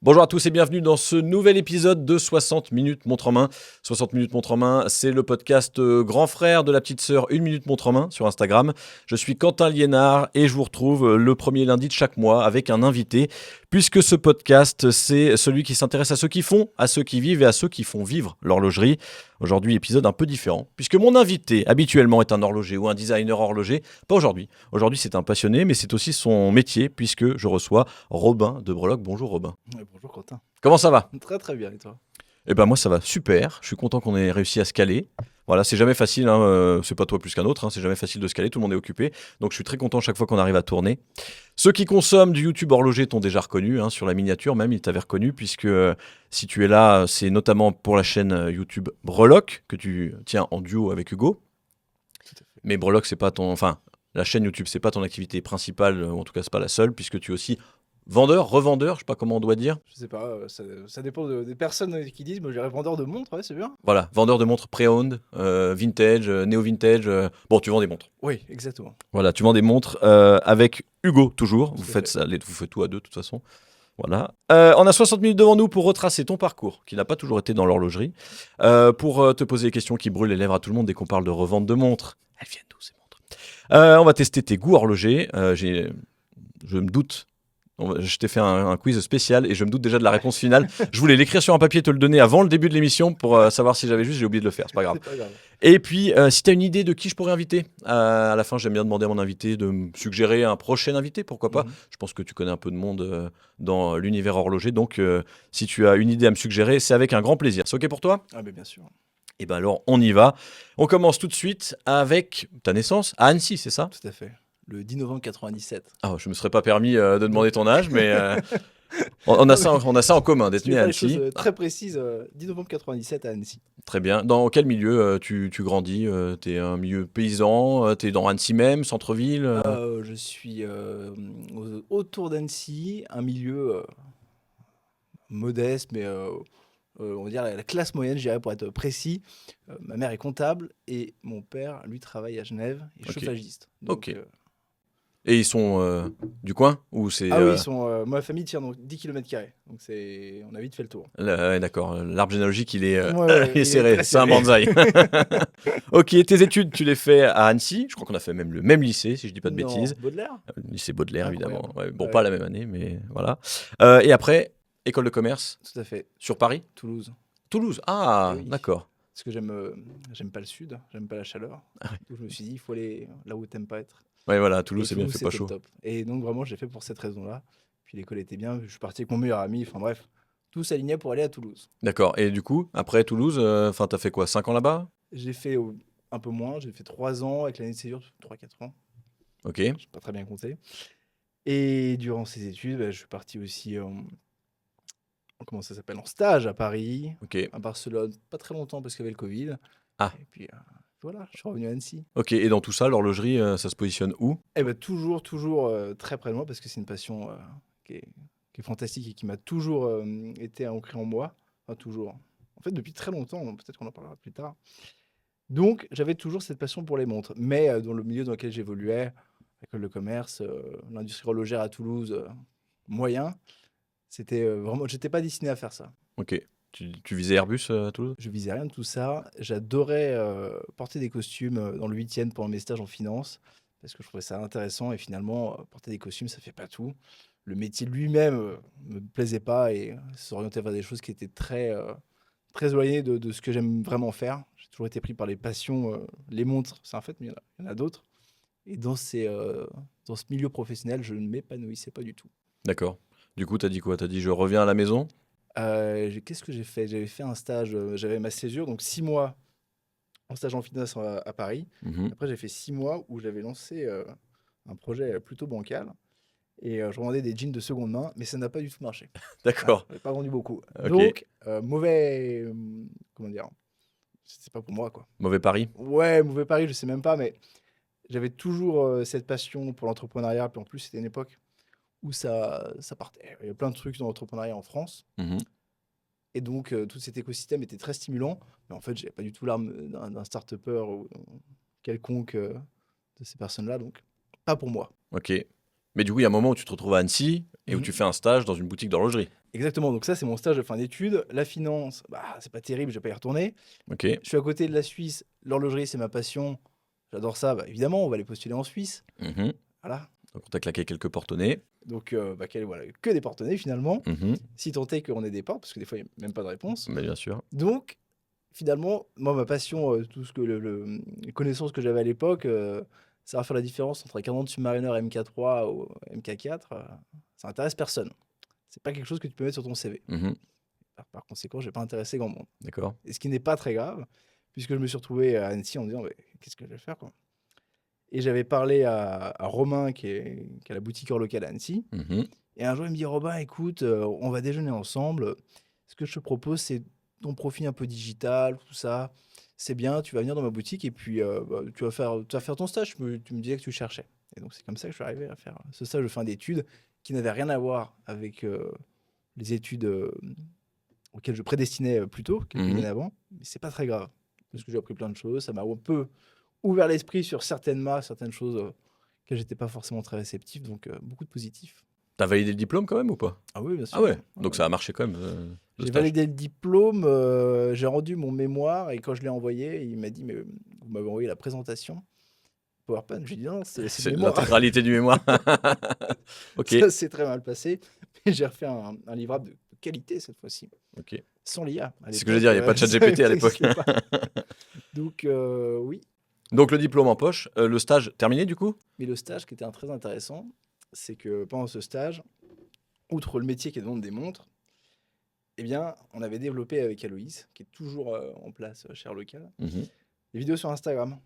Bonjour à tous et bienvenue dans ce nouvel épisode de 60 minutes montre en main. 60 minutes montre en main, c'est le podcast grand frère de la petite sœur 1 minute montre en main sur Instagram. Je suis Quentin Liénard et je vous retrouve le premier lundi de chaque mois avec un invité, puisque ce podcast, c'est celui qui s'intéresse à ceux qui font, à ceux qui vivent et à ceux qui font vivre l'horlogerie. Aujourd'hui, épisode un peu différent, puisque mon invité habituellement est un horloger ou un designer horloger. Pas aujourd'hui. Aujourd'hui, c'est un passionné, mais c'est aussi son métier, puisque je reçois Robin de Breloque. Bonjour Robin. Bonjour Quentin. Comment ça va ? Très très bien, et toi ? Eh ben moi ça va super, je suis content qu'on ait réussi à se caler. Voilà, c'est jamais facile, c'est pas toi plus qu'un autre, c'est jamais facile de se caler, tout le monde est occupé. Donc je suis très content chaque fois qu'on arrive à tourner. Ceux qui consomment du YouTube horloger t'ont déjà reconnu, sur la miniature même, ils t'avaient reconnu, puisque si tu es là, c'est notamment pour la chaîne YouTube Breloque, que tu tiens en duo avec Hugo. Tout à fait. Mais Breloque, c'est pas ton... Enfin, la chaîne YouTube, c'est pas ton activité principale, ou en tout cas c'est pas la seule, puisque tu es aussi vendeur, revendeur, je sais pas comment on doit dire. Je sais pas, ça dépend des personnes qui disent, moi je dirais vendeur de montres, ouais, c'est bien. Voilà, vendeur de montres pré-owned, vintage, néo-vintage. Bon, tu vends des montres. Oui, exactement. Voilà, tu vends des montres avec Hugo, toujours. Tout Vous à faites fait. ça, vous faites tout à deux, de toute façon. Voilà. On a 60 minutes devant nous pour retracer ton parcours, qui n'a pas toujours été dans l'horlogerie, pour te poser des questions qui brûlent les lèvres à tout le monde dès qu'on parle de revente de montres. Elles viennent d'où ces montres ? On va tester tes goûts horlogers. Je me doute. Je t'ai fait un quiz spécial et je me doute déjà de la réponse finale. Je voulais l'écrire sur un papier et te le donner avant le début de l'émission pour savoir si j'avais juste, j'ai oublié de le faire, c'est pas grave. C'est pas grave. Et puis, si tu as une idée de qui je pourrais inviter, à la fin, j'aime bien demander à mon invité de me suggérer un prochain invité, pourquoi pas. Mhm. Je pense que tu connais un peu de monde dans l'univers horloger, donc si tu as une idée à me suggérer, c'est avec un grand plaisir. C'est OK pour toi ? Ah, mais bien sûr. Et ben alors, on y va. On commence tout de suite avec ta naissance à Annecy, c'est ça ? Tout à fait. Le 10 novembre 97. Ah, je me serais pas permis de demander ton âge, mais on a ça en commun, d'être Je vais né à faire les choses Annecy. très précises. 10 novembre 97 à Annecy. Très bien. Dans quel milieu tu grandis ? T'es un milieu paysan ? T'es dans Annecy même, centre-ville ? Je suis autour d'Annecy, un milieu modeste, mais on va dire la classe moyenne, je dirais, pour être précis. Ma mère est comptable et mon père, lui, travaille à Genève et Ok. chauffagiste. Donc, Ok. Et ils sont du coin ou c'est ah oui, ils sont, ma famille tient donc 10 km². Donc on a vite fait le tour. ouais, d'accord. L'arbre généalogique, il est, Ouais, il est il est serré. très C'est un serré. bonsaï. Ok, tes études, tu les fais à Annecy. Je crois qu'on a fait même le même lycée, si je dis pas de Non, bêtises. Baudelaire. Lycée Baudelaire, évidemment. Incroyable. Ouais, bon, Ouais. pas la même année, mais voilà. Et après, école de commerce Tout à fait. sur Paris ? Toulouse. Toulouse. Ah, Eh oui. d'accord. Parce que j'aime pas le sud, j'aime pas la chaleur. Ah ouais. Donc je me suis dit, il faut aller là où t'aimes pas être. Ouais, voilà, Et Toulouse, c'est bien, il fait pas c'était chaud. le top. Et donc vraiment, j'ai fait pour cette raison-là. Puis l'école était bien, je suis parti avec mon meilleur ami. Enfin bref, tout s'alignait pour aller à Toulouse. D'accord. Et du coup, après Toulouse, t'as fait quoi, 5 ans là-bas ? J'ai fait un peu moins, j'ai fait 3 ans avec l'année de césure, 3-4 ans. Ok. Je n'ai pas très bien compté. Et durant ces études, je suis parti aussi comment ça s'appelle, en stage à Paris, Ok. à Barcelone, pas très longtemps parce qu'il y avait le Covid. Ah. Et puis voilà, je suis revenu à Annecy. Ok. Et dans tout ça, l'horlogerie, ça se positionne où ? Et ben toujours très près de moi parce que c'est une passion qui est fantastique et qui m'a toujours été ancrée en moi. Enfin, toujours. En fait, depuis très longtemps, peut-être qu'on en parlera plus tard. Donc, j'avais toujours cette passion pour les montres. Mais dans le milieu dans lequel j'évoluais, l'école de commerce, l'industrie horlogère à Toulouse, moyen, c'était vraiment. J'étais pas destiné à faire ça. Ok. Tu visais Airbus à Toulouse ? Je visais rien de tout ça. J'adorais porter des costumes dans le 8e pendant mes stages en finance parce que je trouvais ça intéressant et finalement, porter des costumes, ça fait pas tout. Le métier lui-même me plaisait pas et s'orientait vers des choses qui étaient très éloignées de ce que j'aime vraiment faire. J'ai toujours été pris par les passions, les montres, c'est un fait, mais il y en a d'autres. Et dans ce milieu professionnel, je ne m'épanouissais pas du tout. D'accord. Du coup, t'as dit quoi ? T'as dit je reviens à la maison ? Qu'est-ce que j'ai fait ? J'avais fait un stage, j'avais ma césure, donc 6 mois en stage en finance à Paris. Mhm. Après, j'ai fait 6 mois où j'avais lancé un projet plutôt bancal. Et je revendais des jeans de seconde main, mais ça n'a pas du tout marché. D'accord. J'ai pas vendu beaucoup. Ok. Donc, mauvais. Comment dire ? C'est pas pour moi, quoi. Mauvais pari ? Ouais, mauvais pari, je sais même pas, mais j'avais toujours cette passion pour l'entrepreneuriat. Puis en plus, c'était une époque où ça partait. Il y a plein de trucs dans l'entrepreneuriat en France. Mhm. Et donc, tout cet écosystème était très stimulant. Mais en fait, j'avais pas du tout l'âme d'un start-upper ou quelconque de ces personnes-là. Donc, pas pour moi. Ok. Mais du coup, il y a un moment où tu te retrouves à Annecy et où Mhm. tu fais un stage dans une boutique d'horlogerie. Exactement, donc ça, c'est mon stage de fin d'études. La finance, bah, c'est pas terrible, je vais pas y retourner. Ok. Je suis à côté de la Suisse, l'horlogerie, c'est ma passion. J'adore ça, bah, évidemment, on va aller postuler en Suisse. Mhm. Voilà. Donc, on t'a claqué quelques portes au nez. Donc, voilà, que des porte-monnaies finalement. Mhm. Si tant est qu'on ait des portes, parce que des fois, il n'y a même pas de réponse. Mais bien sûr. Donc, finalement, moi, ma passion, tout ce que les connaissances que j'avais à l'époque, ça va faire la différence entre un canon de Submariner MK3 ou MK4. Ça intéresse personne. C'est pas quelque chose que tu peux mettre sur ton CV. Mhm. Par conséquent, je n'ai pas intéressé grand monde. D'accord. Et ce qui n'est pas très grave, puisque je me suis retrouvé à Annecy en me disant mais qu'est-ce que je vais faire quoi. Et j'avais parlé à Romain qui a la boutique hors locale à Annecy. Mhm. Et un jour, il me dit Robin, écoute, on va déjeuner ensemble. Ce que je te propose, c'est ton profil un peu digital, tout ça. C'est bien, tu vas venir dans ma boutique et puis tu vas faire ton stage. Tu me disais que tu cherchais. Et donc, c'est comme ça que je suis arrivé à faire ce stage de fin d'études qui n'avait rien à voir avec les études auxquelles je prédestinais plus tôt, quelques Mhm. années avant. Mais c'est pas très grave parce que j'ai appris plein de choses. Ça m'a un peu ouvert l'esprit sur certaines marques, certaines choses que j'étais pas forcément très réceptif. Donc, beaucoup de positifs. T'as validé le diplôme quand même ou pas? Ah oui, bien Ah sûr. ouais. Ouais, Donc, ouais. ça a marché quand même, le J'ai stage. validé le diplôme, j'ai rendu mon mémoire et quand je l'ai envoyé, il m'a dit mais vous m'avez envoyé la présentation PowerPoint. J'ai dit non, c'est le C'est mémoire. l'intégralité du mémoire. Ok. Ça s'est très mal passé. Mais j'ai refait un livrable de qualité cette fois-ci, Ok. sans l'IA. À C'est ce que je veux dire, il n'y a pas de chat ça GPT à l'époque. n'existait pas. Donc oui, Donc, le diplôme en poche, le stage terminé du coup? mais le stage qui était très intéressant, c'est que pendant ce stage, outre le métier qui est de vendre des montres, eh bien, on avait développé avec Aloïs, qui est toujours en place chez Local, Mhm. des vidéos sur Instagram.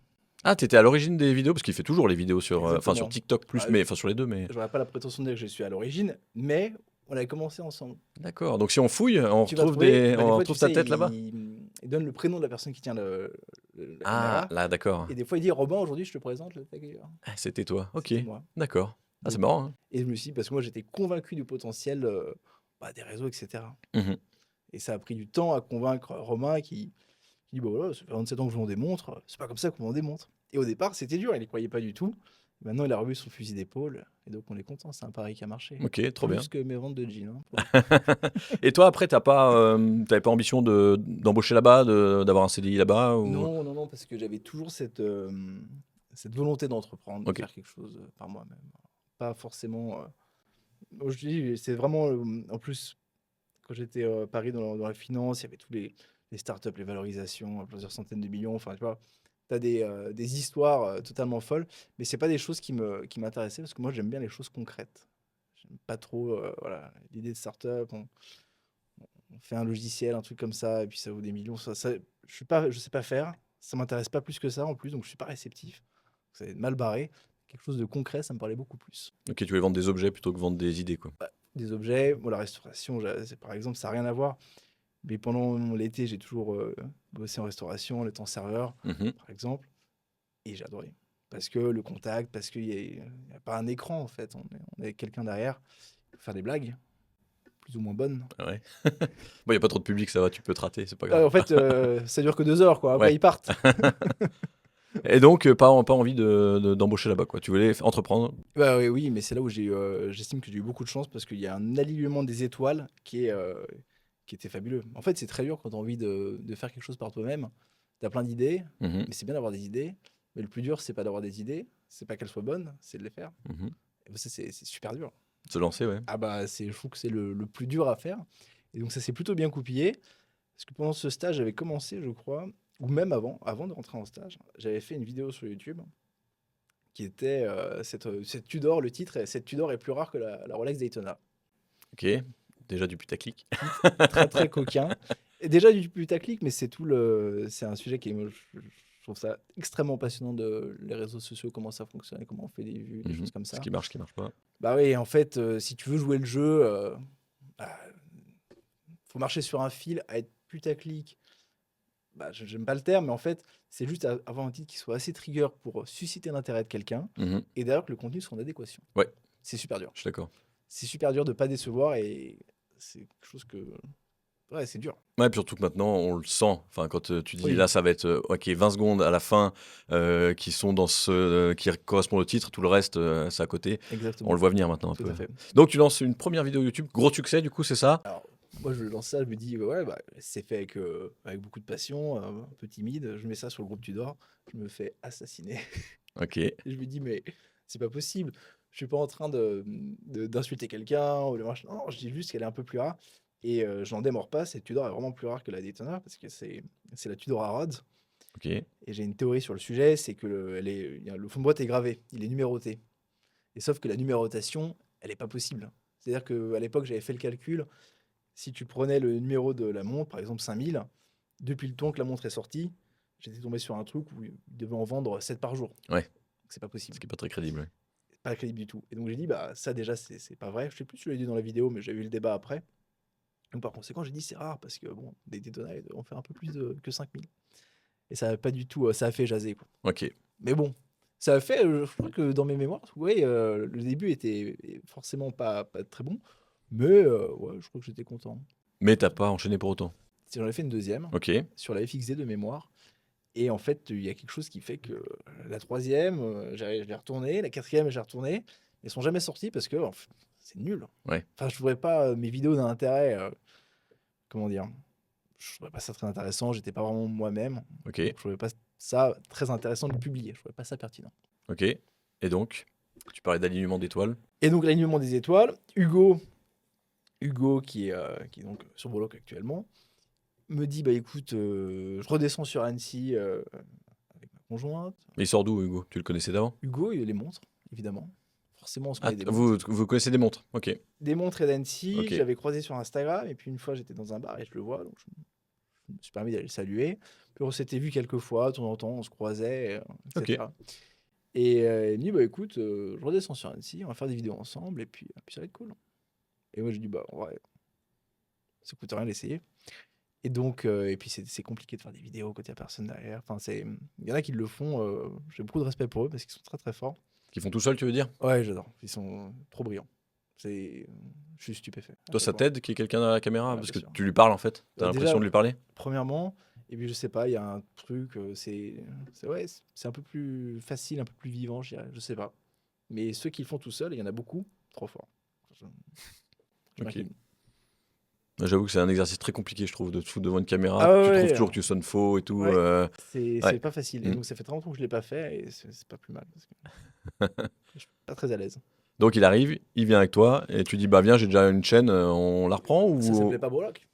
Ah, t'étais à l'origine des vidéos parce qu'il fait toujours les vidéos sur, sur Exactement. TikTok plus, Ah, mais enfin sur les deux, mais j'aurais pas la prétention de dire que je suis à l'origine, mais on a commencé ensemble. d'accord. Donc si on fouille, on Tu vas retrouve trouver, on des fois, retrouve ta tête là-bas. il donne le prénom de la personne qui tient la Ah, caméra, là, d'accord. et des fois il dit Robin, aujourd'hui je te présente le tagueur. Ah, c'était toi. Ok, C'était moi. d'accord. Ah, c'est Donc, marrant. Hein. et je me suis dit, parce que moi j'étais convaincu du potentiel des réseaux, etc. Mhm. Et ça a pris du temps à convaincre Romain qui dit bah voilà, ça fait 27 ans que je vends des montres, c'est pas comme ça qu'on vend des montres. Et au départ, c'était dur, il y croyait pas du tout. Maintenant, il a revu son fusil d'épaule, et donc on est content, c'est un pari qui a marché. Ok, trop bien. Plus que mes ventes de jeans. Hein. Et toi, après, t'avais pas ambition d'embaucher là-bas, d'avoir un CDI là-bas ou... Non, non, non, parce que j'avais toujours cette volonté d'entreprendre, de Ok. faire quelque chose par moi-même. Pas forcément. Je dis, c'est vraiment. En plus, quand j'étais à Paris dans la finance, il y avait tous les startups, les valorisations, plusieurs centaines de millions. Enfin, tu vois, tu as des histoires totalement folles, mais c'est pas des choses qui m'intéressaient parce que moi, j'aime bien les choses concrètes. J'aime pas trop voilà, l'idée de startup. On fait un logiciel, un truc comme ça, et puis ça vaut des millions. Je sais pas faire. Ça m'intéresse pas plus que ça en plus, donc je suis pas réceptif. Ça va être mal barré. Quelque chose de concret, ça me parlait beaucoup plus. Ok, tu voulais vendre des objets plutôt que vendre des idées, quoi. Des objets, la restauration, par exemple, ça n'a rien à voir. Mais pendant l'été, j'ai toujours bossé en restauration, en étant serveur, Mhm. par exemple, et j'ai adoré. Parce que le contact, parce qu'il n'y a pas un écran en fait, on est avec quelqu'un derrière, il faut faire des blagues, plus ou moins bonnes. Ah ouais. Bon, il n'y a pas trop de public, ça va, tu peux te rater, c'est pas grave. En fait, ça dure que 2 heures, quoi. Après, Ouais. ils partent. Et donc, pas envie d'embaucher là-bas, quoi. Tu voulais entreprendre. Bah, oui, oui, mais c'est là où j'estime que j'ai eu beaucoup de chance parce qu'il y a un alignement des étoiles qui était fabuleux. En fait, c'est très dur quand tu as envie de faire quelque chose par toi-même. Tu as plein d'idées, Mhm. mais c'est bien d'avoir des idées. Mais le plus dur, c'est pas d'avoir des idées, c'est pas qu'elles soient bonnes, c'est de les faire. Mhm. Et ça, c'est super dur. Se lancer, ouais. Ah bah, je trouve que c'est le plus dur à faire. Et donc ça s'est plutôt bien coupillé. Parce que pendant ce stage, j'avais commencé, je crois, ou même avant de rentrer en stage, j'avais fait une vidéo sur YouTube qui était cette Tudor, le titre, cette Tudor est plus rare que la Rolex Daytona. Ok, déjà du putaclic. Très très coquin. Et déjà du putaclic, mais c'est un sujet qui est, moi, je trouve ça extrêmement passionnant de les réseaux sociaux, comment ça fonctionne, comment on fait des vues, des Mhm. choses comme ça. Ce qui marche pas. Bah oui, en fait, si tu veux jouer le jeu, bah, faut marcher sur un fil, à être putaclic. Bah, j'aime pas le terme, mais en fait, c'est juste avoir un titre qui soit assez trigger pour susciter l'intérêt de quelqu'un Mhm. et d'ailleurs que le contenu soit en adéquation. Ouais. C'est super dur. Je suis d'accord. C'est super dur de pas décevoir et c'est quelque chose que Ouais, c'est dur. Ouais, puis surtout que maintenant, on le sent. Enfin, quand tu dis Oui. là, ça va être OK, 20 secondes à la fin qui sont dans qui correspondent au titre, tout le reste, c'est à côté. On Exactement, le voit venir maintenant un tout peu. à fait. Donc, tu lances une première vidéo YouTube, gros succès, du coup, c'est ça? Alors, moi, je lance ça, je me dis, ouais, bah, c'est fait avec beaucoup de passion, un peu timide. Je mets ça sur le groupe Tudor, je me fais assassiner. OK. Et je me dis, mais c'est pas possible. Je suis pas en train d'insulter quelqu'un ou de machin. Non, je dis juste qu'elle est un peu plus rare. Et je n'en démords pas, cette Tudor est vraiment plus rare que la Daytona parce que c'est la Tudor à rods. OK. Et j'ai une théorie sur le sujet, c'est que le fond de boîte est gravé, il est numéroté. Et sauf que la numérotation, elle est pas possible. C'est-à-dire qu'à l'époque, j'avais fait le calcul. Si tu prenais le numéro de la montre, par exemple 5000, depuis le temps que la montre est sortie, j'étais tombé sur un truc où ils devaient en vendre 7 par jour. Ouais. C'est pas possible. Ce qui est pas très crédible. Ouais. Pas crédible du tout. Et donc j'ai dit, bah ça déjà, c'est pas vrai. Je sais plus si je l'ai dit dans la vidéo, mais j'ai eu le débat après. Donc par conséquent, j'ai dit, c'est rare parce que bon, des Daytona, on fait un peu plus que 5000. Et ça a pas du tout, ça a fait jaser, quoi. OK. Mais bon, ça a fait, je crois que dans mes mémoires, ouais, le début était forcément pas très bon, mais ouais, je crois que j'étais content. Mais t'as pas enchaîné pour autant. J'en ai fait une deuxième OK. sur la FXD de mémoire. Et en fait, il y a quelque chose qui fait que la troisième, je l'ai retournée, la quatrième, j'ai retourné. Elles sont jamais sorties parce que c'est nul. Ouais. Enfin, je trouvais pas mes vidéos d'un intérêt, comment dire, je trouvais pas ça très intéressant. J'étais pas vraiment moi-même. OK. Je trouvais pas ça très intéressant de le publier. Je trouvais pas ça pertinent. OK. Et donc, tu parlais d'alignement d'étoiles. Et donc, l'alignement des étoiles, Hugo qui est donc sur Bollock actuellement, me dit, bah écoute, je redescends sur Annecy avec ma conjointe. Mais il sort d'où, Hugo? Tu le connaissais d'avant? Hugo, il les montres, évidemment. Forcément, on se Ah, connaît des montres. vous connaissez des montres? OK. Des montres et d'Annecy, OK. j'avais croisé sur Instagram, et puis une fois, j'étais dans un bar et je le vois, donc je me suis permis d'aller le saluer. Puis on s'était vu quelques fois, de temps en temps, on se croisait, etc. Et il me dit, bah écoute, je redescends sur Annecy, on va faire des vidéos ensemble, et puis ça va être cool. Et moi, je dis, bah ouais, ça coûte rien d'essayer. Et donc, et puis c'est compliqué de faire des vidéos quand il n'y a personne derrière. Enfin, il y en a qui le font, j'ai beaucoup de respect pour eux parce qu'ils sont très très forts. Qui font tout seuls, tu veux dire? Ouais, j'adore, ils sont trop brillants. Je suis stupéfait à Toi, chaque ça fois. t'aide qu'il y ait quelqu'un dans la caméra? Ouais, Parce que bien sûr. tu lui parles, en fait. T'as Déjà, l'impression de lui parler? Premièrement, et puis je sais pas, il y a un truc, ouais, c'est un peu plus facile, un peu plus vivant, je dirais, je sais pas. Mais ceux qui le font tout seuls, il y en a beaucoup, trop forts. Je OK. m'incline. J'avoue que c'est un exercice très compliqué, je trouve, de te foutre devant une caméra. Ah Tu trouves ouais, toujours que tu sonnes faux et tout. ouais, Ouais. c'est pas facile. Et Mm. donc ça fait très longtemps que je l'ai pas fait et c'est pas plus mal parce que je suis pas très à l'aise. Donc il arrive, il vient avec toi et tu dis bah viens, j'ai déjà une chaîne, on la reprend Ça ou s'appelait pas Bollock,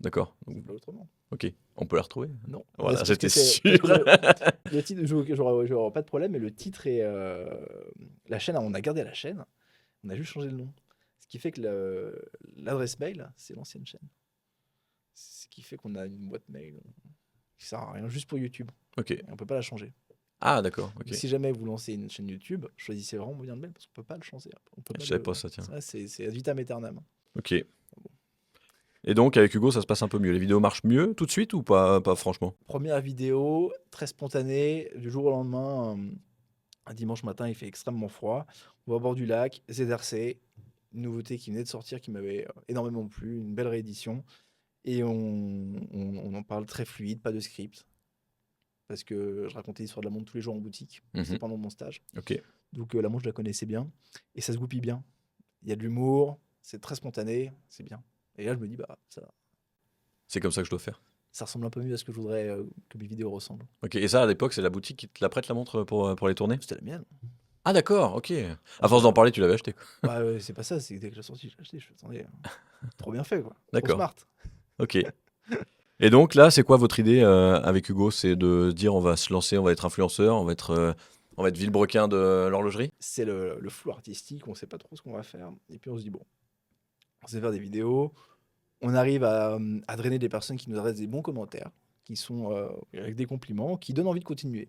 D'accord. ça s'appelait autrement. OK, on peut la retrouver. Non. Voilà, C'est parce j'étais que parce sûr. que le titre, j'aurais pas de problème, mais le titre est la chaîne, on a gardé la chaîne, on a juste changé le nom. Ce qui fait que l'adresse mail, c'est l'ancienne chaîne. Ce qui fait qu'on a une boîte mail qui sert à rien, juste pour YouTube. OK. Et on peut pas la changer. Ah d'accord, OK. Donc, si jamais vous lancez une chaîne YouTube, choisissez vraiment bien de mail parce qu'on peut pas le changer. On peut Je savais pas ça, tiens. C'est ad vitam aeternam. OK. Et donc avec Hugo, ça se passe un peu mieux. Les vidéos marchent mieux tout de suite ou pas franchement? Première vidéo, très spontanée, du jour au lendemain, un dimanche matin, il fait extrêmement froid. On va au bord du lac, ZRC, une nouveauté qui venait de sortir, qui m'avait énormément plu, une belle réédition. Et on en parle très fluide, pas de script. Parce que je racontais l'histoire de la montre tous les jours en boutique. C'était pendant mon stage. OK. Donc la montre, je la connaissais bien. Et ça se goupille bien. Il y a de l'humour, c'est très spontané, c'est bien. Et là, je me dis, bah, C'est comme ça que je dois faire. ça ressemble un peu mieux à ce que je voudrais que mes vidéos ressemblent. OK. Et ça, à l'époque, c'est la boutique qui te la prête la montre pour les tourner? C'était la mienne. Ah d'accord, OK. À force d'en parler, tu l'avais acheté quoi. Bah, c'est pas ça, c'est que dès que j'ai sorti, j'ai acheté. Je fais, attendez, trop bien fait, quoi. Trop D'accord. smart. OK. Et donc là, c'est quoi votre idée avec Hugo? C'est de se dire on va se lancer, on va être influenceur, on va être vilebrequin de l'horlogerie? C'est le flou artistique, on sait pas trop ce qu'on va faire. Et puis on se dit, bon, on sait faire des vidéos. On arrive à drainer des personnes qui nous adressent des bons commentaires, qui sont avec des compliments, qui donnent envie de continuer.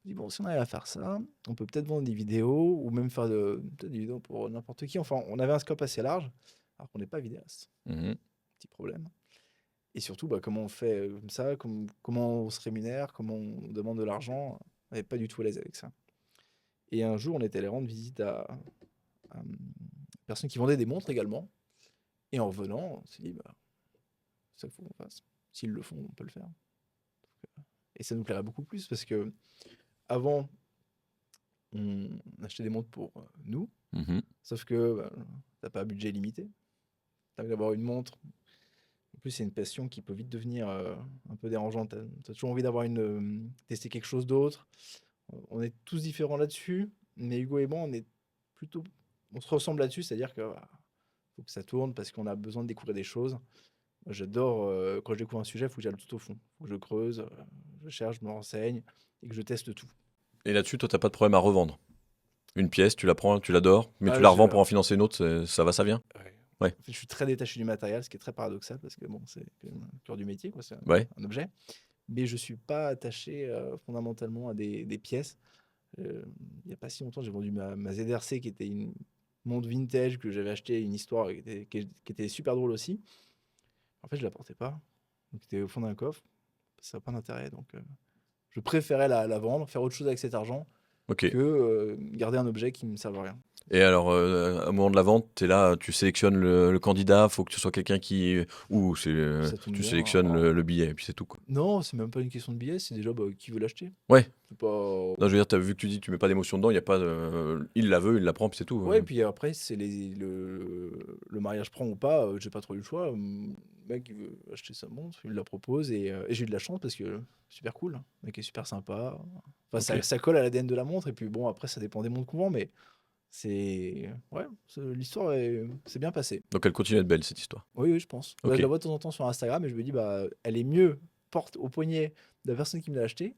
On dit, bon, si on arrive à faire ça, on peut peut-être vendre des vidéos ou même faire peut-être des vidéos pour n'importe qui. Enfin, on avait un scope assez large, alors qu'on n'est pas vidéaste. Mhm. Petit problème. Et surtout, bah, comment on fait comme ça, comment on se rémunère, comment on demande de l'argent. On n'est pas du tout à l'aise avec ça. Et un jour, on était allé rendre visite à une personne qui vendait des montres également. Et en revenant, on s'est dit, bah, C'est ça qu'il faut qu'on fasse. S'ils le font, on peut le faire. Et ça nous plairait beaucoup plus parce que avant, on achetait des montres pour nous, Mhm. sauf que t'as pas un budget limité. T'as envie d'avoir une montre. En plus, c'est une passion qui peut vite devenir un peu dérangeante. T'as toujours envie d'avoir tester quelque chose d'autre. On est tous différents là-dessus, mais Hugo et moi, on se ressemble là-dessus, c'est-à-dire que faut que ça tourne parce qu'on a besoin de découvrir des choses. Moi, j'adore quand je découvre un sujet, il faut que j'aille tout au fond. Il faut que je creuse, je cherche, je me renseigne et que je teste tout. Et là-dessus, toi, t'as pas de problème à revendre. Une pièce, tu la prends, tu l'adores, mais tu Ah, la revends pour en financer une autre, ça va, ça vient. Ouais. Ouais. En fait, je suis très détaché du matériel, ce qui est très paradoxal parce que bon, c'est quand même le cœur du métier, quoi, c'est Ouais. un objet. Mais je suis pas attaché fondamentalement à des pièces. Il n'y a pas si longtemps, j'ai vendu ma ZRC qui était une montre vintage que j'avais acheté, une histoire qui était super drôle aussi. En fait, je la portais pas. Donc, c'était au fond d'un coffre. Ça n'a pas d'intérêt. Donc, je préférais la vendre, faire autre chose avec cet argent Ok. que garder un objet qui ne me serve à rien. Et alors, au moment de la vente, t'es là, tu sélectionnes le candidat, faut que ce soit quelqu'un qui. Ou Ça tombe tu bien, sélectionnes hein. le billet, et puis c'est tout, quoi. Non, c'est même pas une question de billet, c'est déjà qui veut l'acheter. Ouais. C'est pas. Non, je veux dire, t'as vu que tu dis que tu mets pas d'émotion dedans, il y a pas de. Il la veut, il la prend, puis c'est tout. Ouais, puis après, c'est le mariage prend ou pas, j'ai pas trop eu le choix. Le mec, il veut acheter sa montre, il la propose et j'ai eu de la chance parce que super cool. Le mec est super sympa. Enfin, Ok. ça colle à l'ADN de la montre et puis bon, après, ça dépend des montres qu'on vend, mais ouais, l'histoire c'est bien passé. Donc elle continue à être belle, cette histoire. Oui, oui, je pense. Là, Ok. je la vois de temps en temps sur Instagram et je me dis, bah, elle est mieux porte au poignet de la personne qui me l'a acheté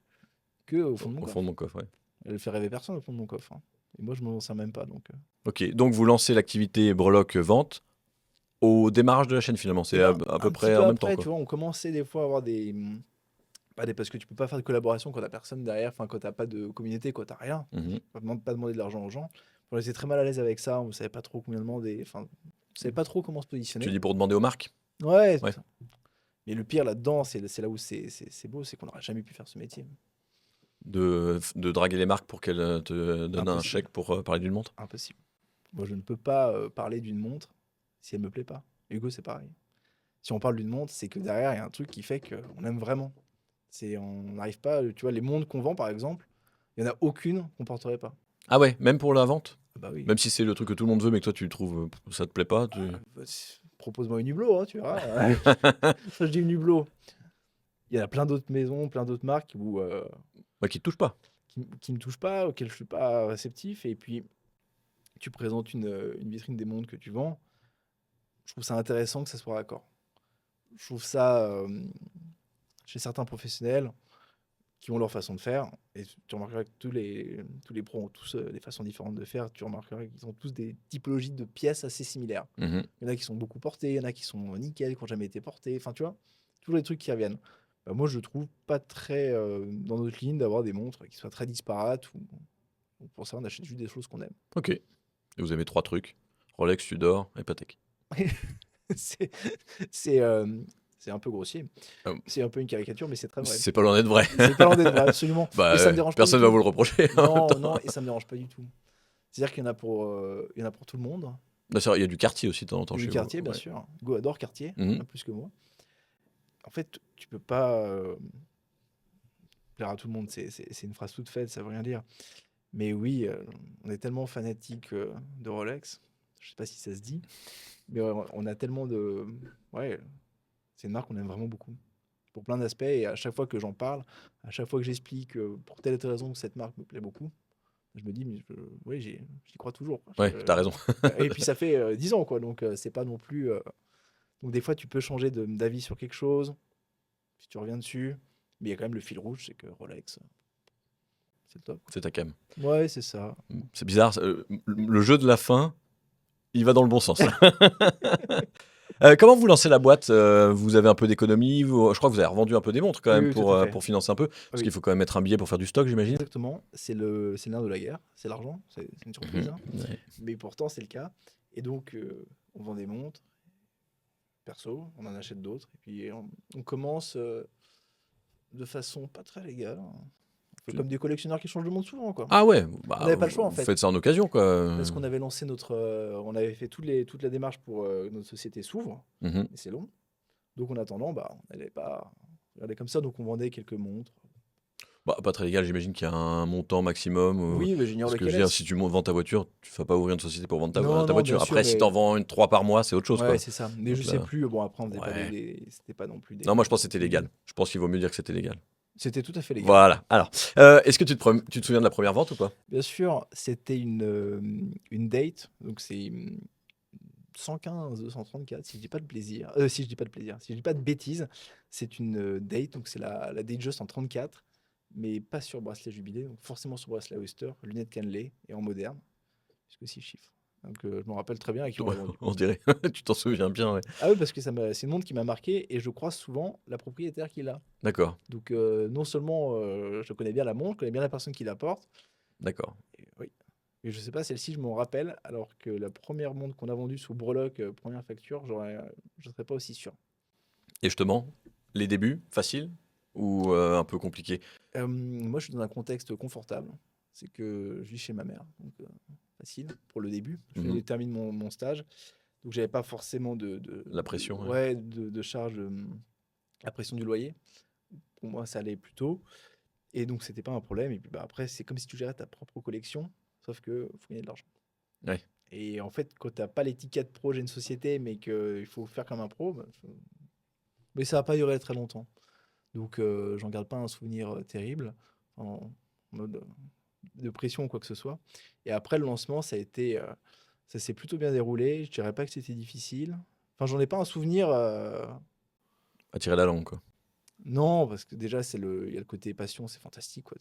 que au fond de mon Au coffre. fond de mon coffre, ouais. Elle fait rêver personne au fond de mon coffre, hein. Et moi, je m'en sers même pas, donc. Ok, donc vous lancez l'activité breloque-vente au démarrage de la chaîne, finalement. C'est Et à ben, peu un petit près peu en même temps, après, quoi. tu vois, on commençait des fois à avoir parce que tu peux pas faire de collaboration quand t'as personne derrière, enfin, quand t'as pas de communauté, quand t'as rien. Mhm. Tu peux pas demander de l'argent aux gens. On était très mal à l'aise avec ça, on savait pas trop combien demander, enfin, on savait pas trop comment se Tu positionner. dis pour demander aux marques? Ouais, Ouais. c'est ça. Mais le pire là-dedans, c'est là où c'est beau, c'est qu'on n'aurait jamais pu faire ce métier. De draguer les marques pour qu'elles te donnent un Impossible. chèque pour parler d'une montre? Impossible. Moi, je ne peux pas parler d'une montre si elle me plaît pas. Hugo, c'est pareil. Si on parle d'une montre, c'est que derrière, il y a un truc qui fait qu'on aime vraiment. On n'arrive pas, tu vois, les montres qu'on vend, par exemple, il n'y en a aucune qu'on porterait pas. Ah ouais, même pour la vente? Ah bah oui. Même si c'est le truc que tout le monde veut, mais que toi tu trouves ça te plaît pas, Propose-moi une Hublot, hein, tu verras. Ça, je dis une Hublot. Il y a plein d'autres maisons, plein d'autres marques Bah, qui te touche pas. qui me touchent pas, auxquelles je suis pas réceptif. Et puis, tu présentes une vitrine des montres que tu vends. Je trouve ça intéressant que ça soit raccord. Je trouve ça, chez certains professionnels qui ont leur façon de faire, et tu remarqueras que tous les pros ont tous des façons différentes de faire, tu remarqueras qu'ils ont tous des typologies de pièces assez similaires. Mhm. Il y en a qui sont beaucoup portées, il y en a qui sont nickel, qui n'ont jamais été portées, enfin tu vois, toujours des trucs qui reviennent. Bah, moi je trouve pas très dans notre ligne d'avoir des montres qui soient très disparates, ou pour ça on achète juste des choses qu'on aime. Ok. Et vous avez 3 trucs: Rolex, Tudor et Patek. c'est c'est euh, c'est un peu grossier, Ah, c'est un peu une caricature, mais c'est très vrai. c'est pas loin d'être vrai. C'est pas loin d'être vrai, absolument. Bah, Et ça me dérange pas personne du va tout. vous le reprocher. en même Non, temps. non, et ça me dérange pas du tout. C'est-à-dire qu'il y en a pour tout le monde. Bien sûr, il y a du quartier aussi de temps en temps Du chez vous. Cartier, bien Ouais. sûr. Hugo adore Cartier, Mhm. plus que moi. En fait, tu peux pas plaire à tout le monde. C'est une phrase toute faite, ça veut rien dire. Mais oui, on est tellement fanatique de Rolex. Je sais pas si ça se dit, mais ouais, on a tellement de. Ouais, c'est une marque qu'on aime vraiment beaucoup. Pour plein d'aspects. Et à chaque fois que j'en parle, à chaque fois que j'explique pour telle ou telle raison que cette marque me plaît beaucoup, je me dis, mais oui, j'y crois toujours, quoi. Ouais, t'as raison. Et puis ça fait 10 ans, quoi. Donc c'est pas non plus. Donc des fois, tu peux changer d'avis sur quelque chose, puis tu reviens dessus. Mais il y a quand même le fil rouge, c'est que Rolex, c'est le top. C'est ta cam. Ouais, c'est ça. C'est bizarre. Le jeu de la fin, il va dans le bon sens. Comment vous lancez la boîte? Vous avez un peu d'économie? Je crois que vous avez revendu un peu des montres quand Oui, même oui, tout à fait. pour financer un peu. Parce Oui. qu'il faut quand même mettre un billet pour faire du stock, j'imagine. Exactement. C'est le nerf de la guerre. C'est l'argent. C'est une surprise, hein. Ouais. Mais pourtant, c'est le cas. Et donc, on vend des montres. Perso, on en achète d'autres. Et puis, on commence de façon pas très légale, hein. Un peu comme des collectionneurs qui changent de montre souvent, quoi. Ah ouais, bah, On n'avait pas le choix, en vous fait. faites ça en occasion, quoi. Parce qu'on avait lancé on avait fait toute la démarche pour que notre société s'ouvre, Mhm. et c'est long. Donc en attendant, on n'allait pas regarder comme ça. Donc on vendait quelques montres. Bah, pas très légal, j'imagine qu'il y a un montant maximum. Oui, mais j'ignore Parce que je lequel veux dire, est-ce. si tu vends ta voiture, tu ne vas pas ouvrir une société pour vendre Non, ta non, bien voiture. sûr, Après, si tu en mais vends 3 par mois, c'est autre chose, ouais, quoi. c'est ça. Mais Donc je sais là, plus. Bon, après, on faisait pas ouais. c'était pas non plus Non, moi, je pense que c'était des légal. millions. Je pense qu'il vaut mieux dire que c'était légal. C'était tout à fait légal. Voilà. Alors, est-ce que tu te souviens de la première vente ou pas? Bien sûr, c'était une date. Donc c'est 115, 234, si je dis pas de plaisir. Si je dis pas de plaisir, si je dis pas de bêtises, c'est une date. Donc c'est la date Just en 34, mais pas sur bracelet jubilé. Donc forcément sur bracelet Oyster, lunettes cannelées et en moderne, puisque 6 chiffres. Donc je me rappelle très bien à qui on l'a vendu. On dirait. Tu t'en souviens bien, ouais. Ah oui, parce que c'est une montre qui m'a marqué et je crois souvent la propriétaire qui l'a. D'accord. Donc non seulement je connais bien la montre, je connais bien la personne qui la porte. D'accord. Et, oui. Et je sais pas, celle-ci, je m'en rappelle, alors que la première montre qu'on a vendue sous breloque, première facture, je serais pas aussi sûr. Et justement, les débuts, faciles ou un peu compliqués? Moi, je suis dans un contexte confortable. C'est que je vis chez ma mère, donc facile pour le début. Je termine mon stage, donc j'avais pas forcément La pression, ouais. ouais, de charge, la pression du loyer. Pour moi, ça allait plutôt. Et donc, c'était pas un problème. Et puis après, c'est comme si tu gérais ta propre collection, sauf que faut gagner de l'argent. Ouais. Et en fait, quand tu n'as pas l'étiquette pro, j'ai une société, mais qu'il faut faire comme un pro, mais ça va pas durer très longtemps. Donc, j'en garde pas un souvenir terrible, en mode de pression ou quoi que ce soit. Et après, le lancement, ça s'est plutôt bien déroulé. Je dirais pas que c'était difficile. Enfin, j'en ai pas un souvenir. À tirer la langue, quoi. Non, parce que déjà, il y a le côté passion, c'est fantastique, quoi.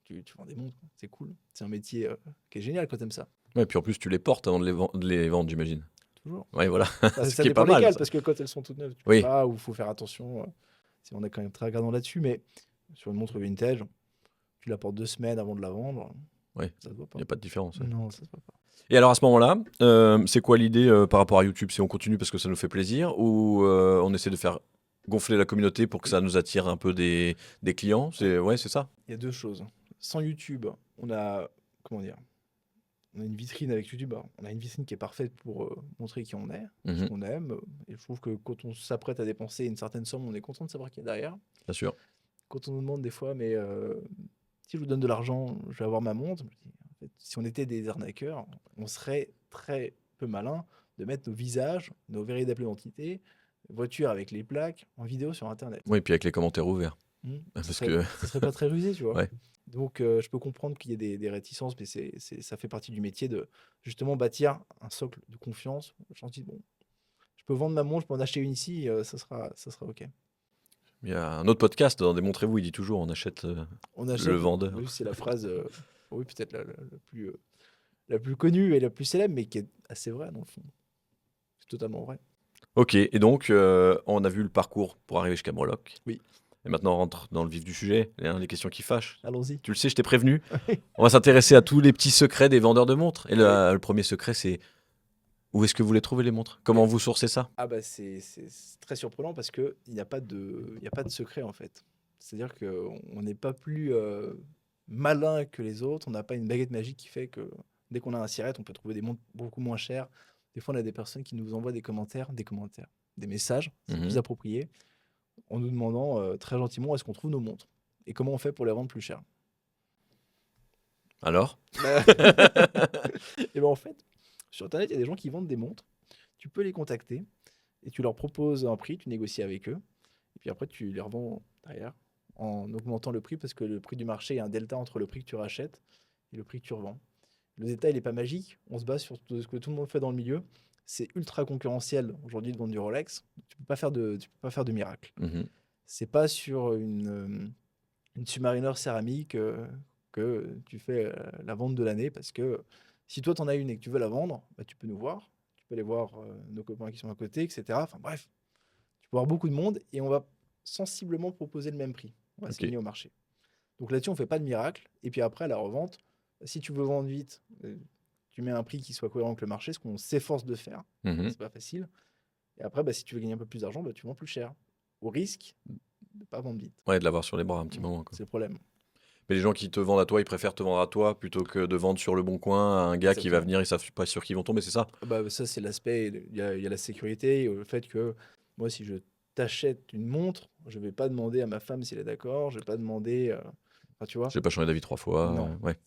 Tu vends des montres, quoi. C'est cool. C'est un métier qui est génial quand t'aimes ça. Ouais, puis en plus, tu les portes avant de les vendre, j'imagine. Toujours. Ouais, voilà. Enfin, Ce ça qui est dépend pas mal, lesquelles, ça. parce que quand elles sont toutes neuves, tu peux Oui. pas, ou il faut faire attention. Si on est quand même très regardant là-dessus, mais sur une montre vintage, tu la portes 2 semaines avant de la vendre, Ouais. ça se voit Il pas. n'y a pas de différence. Ouais. Non, ça se voit pas. Et alors, à ce moment-là, c'est quoi l'idée par rapport à YouTube? C'est on continue parce que ça nous fait plaisir ou on essaie de faire gonfler la communauté pour que ça nous attire un peu des clients? Ouais, c'est ça? Il y a deux choses. Sans YouTube, on a, comment dire, on a une vitrine avec YouTube. Alors, on a une vitrine qui est parfaite pour montrer qui on est, ce Mhm, qu'on aime. Et je trouve que quand on s'apprête à dépenser une certaine somme, on est content de savoir qui est derrière. bien sûr. Quand on nous demande des fois, mais si je vous donne de l'argent, je vais avoir ma montre. Je me dis, en fait, si on était des arnaqueurs, on serait très peu malin de mettre nos visages, nos véritables identités, voitures avec les plaques, en vidéo sur Internet. Oui, puis avec les commentaires ouverts. Ce Parce serait, que. ce serait pas très rusé, tu vois. Ouais. Donc, je peux comprendre qu'il y ait des réticences, mais ça fait partie du métier de justement bâtir un socle de confiance. Je me dis, bon, je peux vendre ma montre, je peux en acheter une ici, ça sera OK. Il y a un autre podcast dans Démontrez-vous, il dit toujours on achète On achète, le vendeur. oui, c'est la phrase, oui, peut-être la plus connue et la plus célèbre, mais qui est assez vraie dans le fond. C'est totalement vrai. Ok, et donc on a vu le parcours pour arriver jusqu'à Breloque. Oui. Et maintenant on rentre dans le vif du sujet, les questions qui fâchent. Allons-y. Tu le sais, je t'ai prévenu. On va s'intéresser à tous les petits secrets des vendeurs de montres. Et le premier secret, c'est où est-ce que vous les trouvez les montres? Comment vous sourcez ça? Ah bah c'est très surprenant parce que il n'y a pas de secret en fait. C'est-à-dire qu'on n'est pas plus malin que les autres. On n'a pas une baguette magique qui fait que dès qu'on a un siret, on peut trouver des montres beaucoup moins chères. Des fois, on a des personnes qui nous envoient des messages, c'est plus approprié, en nous demandant très gentiment où est-ce qu'on trouve nos montres et comment on fait pour les vendre plus cher. Alors? Et ben en fait, sur Internet, il y a des gens qui vendent des montres. Tu peux les contacter et tu leur proposes un prix, tu négocies avec eux. Et puis après, tu les revends derrière en augmentant le prix parce que le prix du marché, il y a un delta entre le prix que tu rachètes et le prix que tu revends. Le détail n'est pas magique. On se base sur ce que tout le monde fait dans le milieu. C'est ultra concurrentiel aujourd'hui de vendre du Rolex. Tu peux pas faire de miracle. C'est pas sur une Submariner céramique que tu fais la vente de l'année parce que si toi, tu en as une et que tu veux la vendre, bah, tu peux nous voir. Tu peux aller voir nos copains qui sont à côté, etc. Enfin bref, tu peux avoir beaucoup de monde et on va sensiblement proposer le même prix. On va s'aligner au marché. Donc là-dessus, on ne fait pas de miracle. Et puis après, à la revente, si tu veux vendre vite, tu mets un prix qui soit cohérent avec le marché, ce qu'on s'efforce de faire. C'est pas facile. Et après, bah, si tu veux gagner un peu plus d'argent, bah, tu vends plus cher. Au risque de ne pas vendre vite. Ouais, de l'avoir sur les bras un petit moment. Quoi. C'est le problème. Mais les gens qui te vendent à toi, ils préfèrent te vendre à toi plutôt que de vendre sur le bon coin à un gars qui va venir, ils savent pas sur qui ils vont tomber, c'est ça? Bah, ça, c'est l'aspect. Il y a la sécurité, le fait que Moi, si je t'achète une montre, je vais pas demander à ma femme si elle est d'accord, je vais pas demander, enfin, tu vois? J'ai pas changé d'avis 3 fois, Non, ouais.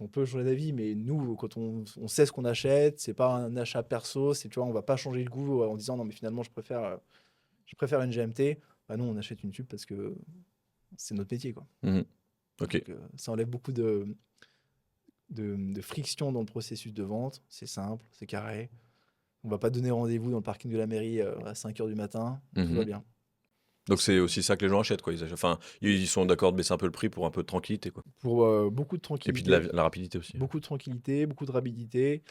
on peut changer d'avis, mais nous, quand on sait ce qu'on achète, c'est pas un achat perso, c'est, tu vois, on va pas changer le goût en disant: «Non, mais finalement, je préfère une GMT». Bah non, on achète une tube parce que c'est notre métier, quoi. Mmh. OK. Donc, ça enlève beaucoup de friction dans le processus de vente. C'est simple, c'est carré. On va pas donner rendez-vous dans le parking de la mairie à 5 heures du matin. Tout va Mmh. bien. Donc c'est aussi ça que les gens achètent, quoi. Enfin, ils sont d'accord de baisser un peu le prix pour un peu de tranquillité, quoi. Pour beaucoup de Et puis de la tranquillité, la rapidité aussi. beaucoup de rapidité.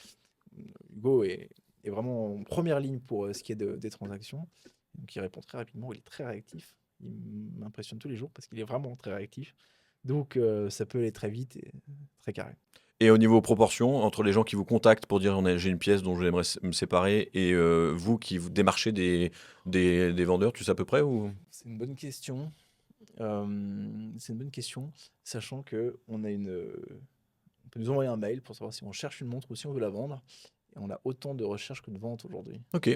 Hugo est vraiment en première ligne pour ce qui est des transactions. Donc il répond très rapidement, il est très réactif. Il m'impressionne tous les jours parce qu'il est vraiment très réactif. Donc ça peut aller très vite et très carré. Et au niveau proportion, entre les gens qui vous contactent pour dire: «J'ai une pièce dont j'aimerais me séparer» et vous qui vous démarchez des vendeurs, tu sais à peu près ou? C'est une bonne question. C'est une bonne question, sachant que on peut nous envoyer un mail pour savoir si on cherche une montre ou si on veut la vendre. Et on a autant de recherches que de ventes aujourd'hui. OK,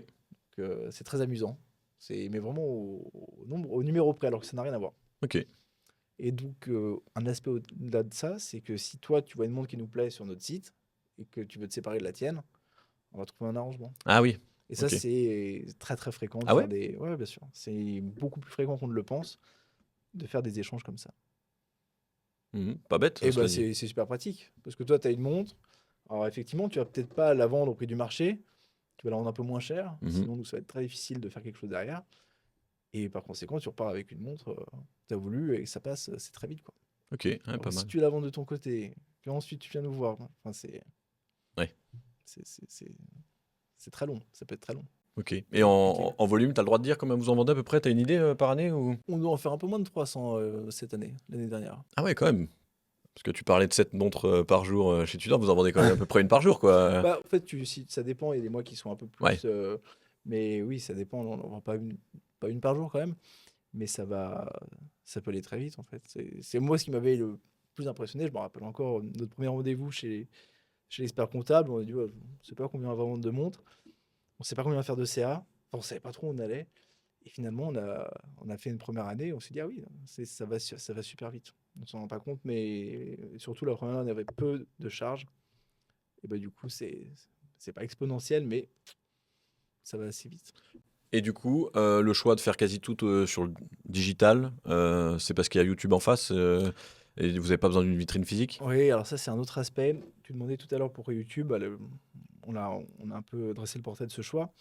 C'est très amusant. Mais vraiment au numéro près, alors que ça n'a rien à voir. OK. Et donc, un aspect au-delà de ça, c'est que si toi, tu vois une montre qui nous plaît sur notre site et que tu veux te séparer de la tienne, on va trouver un arrangement. Ah oui, Et ça, OK. c'est très très fréquent de Ah ouais? faire des. Ouais, bien sûr. C'est beaucoup plus fréquent qu'on ne le pense de faire des échanges comme ça. Pas bête, Et bah, cela dit. c'est super pratique. Parce que toi, tu as une montre. Alors, effectivement, tu vas peut-être pas la vendre au prix du marché. Tu vas la vendre un peu moins cher. Mmh. Sinon, nous, ça va être très difficile de faire quelque chose derrière. Et par conséquent, tu repars avec une montre, tu as voulu et ça passe, c'est très vite, quoi. OK, ouais, Alors, pas si mal. tu la vends de ton côté, qu'ensuite tu viens nous voir, enfin, Ouais, c'est c'est c'est c'est très long, ça peut être très long, OK. très Et compliqué. en volume, tu as le droit de dire combien vous en vendez à peu près? Tu as une idée, par année ou? On doit en faire un peu moins de 300 cette année, l'année dernière. Ah ouais, quand même. Parce que tu parlais de 7 montres, par jour, chez Tudor, vous en vendez quand même à peu près une par jour, quoi? Bah, en fait, si ça dépend, il y a des mois qui sont un peu Ouais, plus, mais oui, ça dépend, on n'en vend pas une par jour quand même, mais ça peut aller très vite en fait. C'est moi ce qui m'avait le plus impressionné, je me rappelle encore notre premier rendez-vous chez l'expert comptable, on a dit: «Ouais, on ne sait pas combien on va vendre de montres». On ne sait pas combien on va faire de CA. Enfin, on ne savait pas trop où on allait. Et finalement, on a fait une première année. On s'est dit, ah oui, ça va super vite. On ne s'en rend pas compte, mais surtout la première année, on avait peu de charges. Et bah, du coup, c'est pas exponentiel, mais ça va assez vite. et du coup, le choix de faire quasi tout, sur le digital, c'est parce qu'il y a YouTube en face, et vous avez pas besoin d'une vitrine physique? Oui, alors ça, c'est un autre aspect. Tu demandais tout à l'heure pourquoi YouTube. Bah, on a un peu dressé le portrait de ce choix.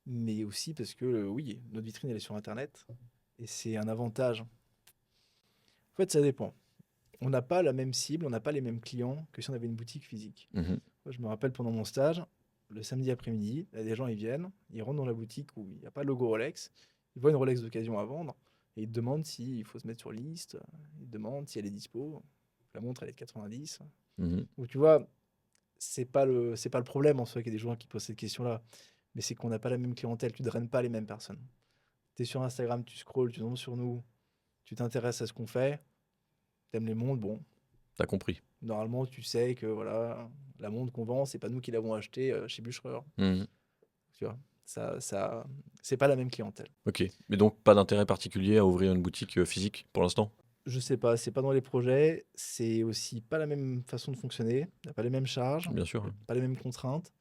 Mais aussi parce que, oui, notre vitrine, elle est sur Internet. Et c'est un avantage. En fait, ça dépend. On n'a pas la même cible, on n'a pas les mêmes clients que si on avait une boutique physique. Mmh. Moi, je me rappelle pendant mon stage, le samedi après-midi, il y a des gens, ils viennent, ils rentrent dans la boutique où il n'y a pas de logo Rolex, ils voient une Rolex d'occasion à vendre et ils te demandent s'il faut se mettre sur liste, ils te demandent si elle est dispo. La montre, elle est de 90. Mmh. Donc tu vois, c'est pas le problème en soi qu'il y a des gens qui posent cette question-là, mais c'est qu'on n'a pas la même clientèle, tu ne draines pas les mêmes personnes. Tu es sur Instagram, tu scrolles, tu tombes sur nous, tu t'intéresses à ce qu'on fait, t'aimes les montres, bon, Tu compris. normalement, tu sais que voilà, la montre qu'on vend, c'est pas nous qui l'avons achetée chez Bûchereur. Mmh. Tu vois, c'est pas la même clientèle. OK. Mais donc pas d'intérêt particulier à ouvrir une boutique, physique pour l'instant? Je sais pas, c'est pas dans les projets, c'est aussi pas la même façon de fonctionner, y a pas les mêmes charges, Bien sûr, ouais. pas les mêmes contraintes.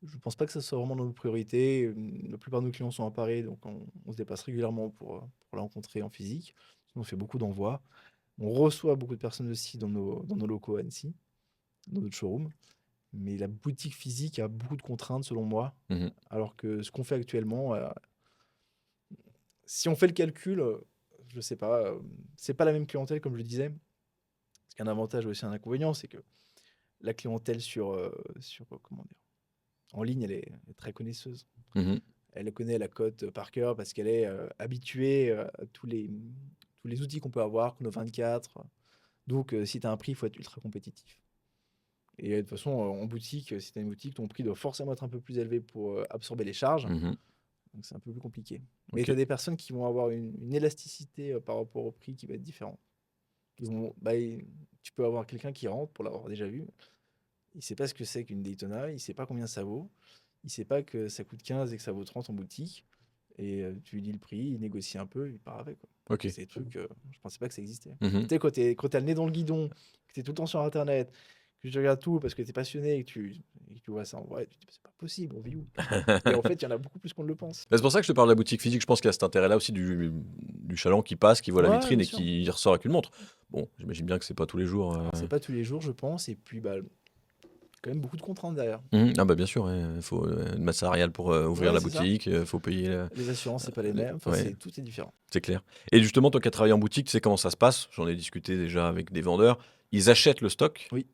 Je pense pas que ça soit vraiment dans nos priorités. La plupart de nos clients sont à Paris, donc on se déplace régulièrement pour les rencontrer en physique. On fait beaucoup d'envois. On reçoit beaucoup de personnes aussi dans nos locaux à Annecy, dans notre showroom. Mais la boutique physique a beaucoup de contraintes selon moi, Mmh. alors que ce qu'on fait actuellement, si on fait le calcul, je sais pas, c'est pas la même clientèle comme je le disais. Parce qu'un avantage et aussi un inconvénient, c'est que la clientèle comment dire, en ligne, elle est très connaisseuse. Mmh. Elle connaît la cote par cœur parce qu'elle est habituée à tous les outils qu'on peut avoir, Chrono 24. Donc, si tu as un prix, il faut être ultra compétitif. Et de toute façon, en boutique, si tu as une boutique, ton prix doit forcément être un peu plus élevé pour absorber les charges. Mmh. Donc, c'est un peu plus compliqué. Mais tu as OK. des personnes qui vont avoir une élasticité par rapport au prix qui va être différente. Tu peux avoir quelqu'un qui rentre, pour l'avoir déjà vu, il sait pas ce que c'est qu'une Daytona, il sait pas combien ça vaut, il sait pas que ça coûte 15 et que ça vaut 30 en boutique. Et tu lui dis le prix, il négocie un peu, il part avec, quoi. Ok. C'est des trucs, je pensais pas que ça existait. Mhm. Tu sais, quand t'as le nez dans le guidon, que t'es tout le temps sur Internet, que tu regardes tout parce que t'es passionné et que tu vois ça en vrai, tu te dis, c'est pas possible, on vit où? Et en fait, il y en a beaucoup plus qu'on ne le pense. Bah, c'est pour ça que je te parle de la boutique physique. Je pense qu'il y a cet intérêt-là aussi du chaland qui passe, qui voit la Ouais, vitrine bien et sûr. qui ressort avec une montre. Bon, j'imagine bien que c'est pas tous les jours. Alors, c'est pas tous les jours, je pense, et puis bah, quand même beaucoup de contraintes derrière. Ah bah bien sûr, il faut une masse salariale pour ouvrir Ouais, la c'est ça. boutique, il faut payer. Les assurances, c'est pas les les- mêmes, enfin, Ouais, tout est différent. c'est clair. Et justement, toi qui as travaillé en boutique, tu sais comment ça se passe. J'en ai discuté déjà avec des vendeurs. Ils achètent le stock. Oui.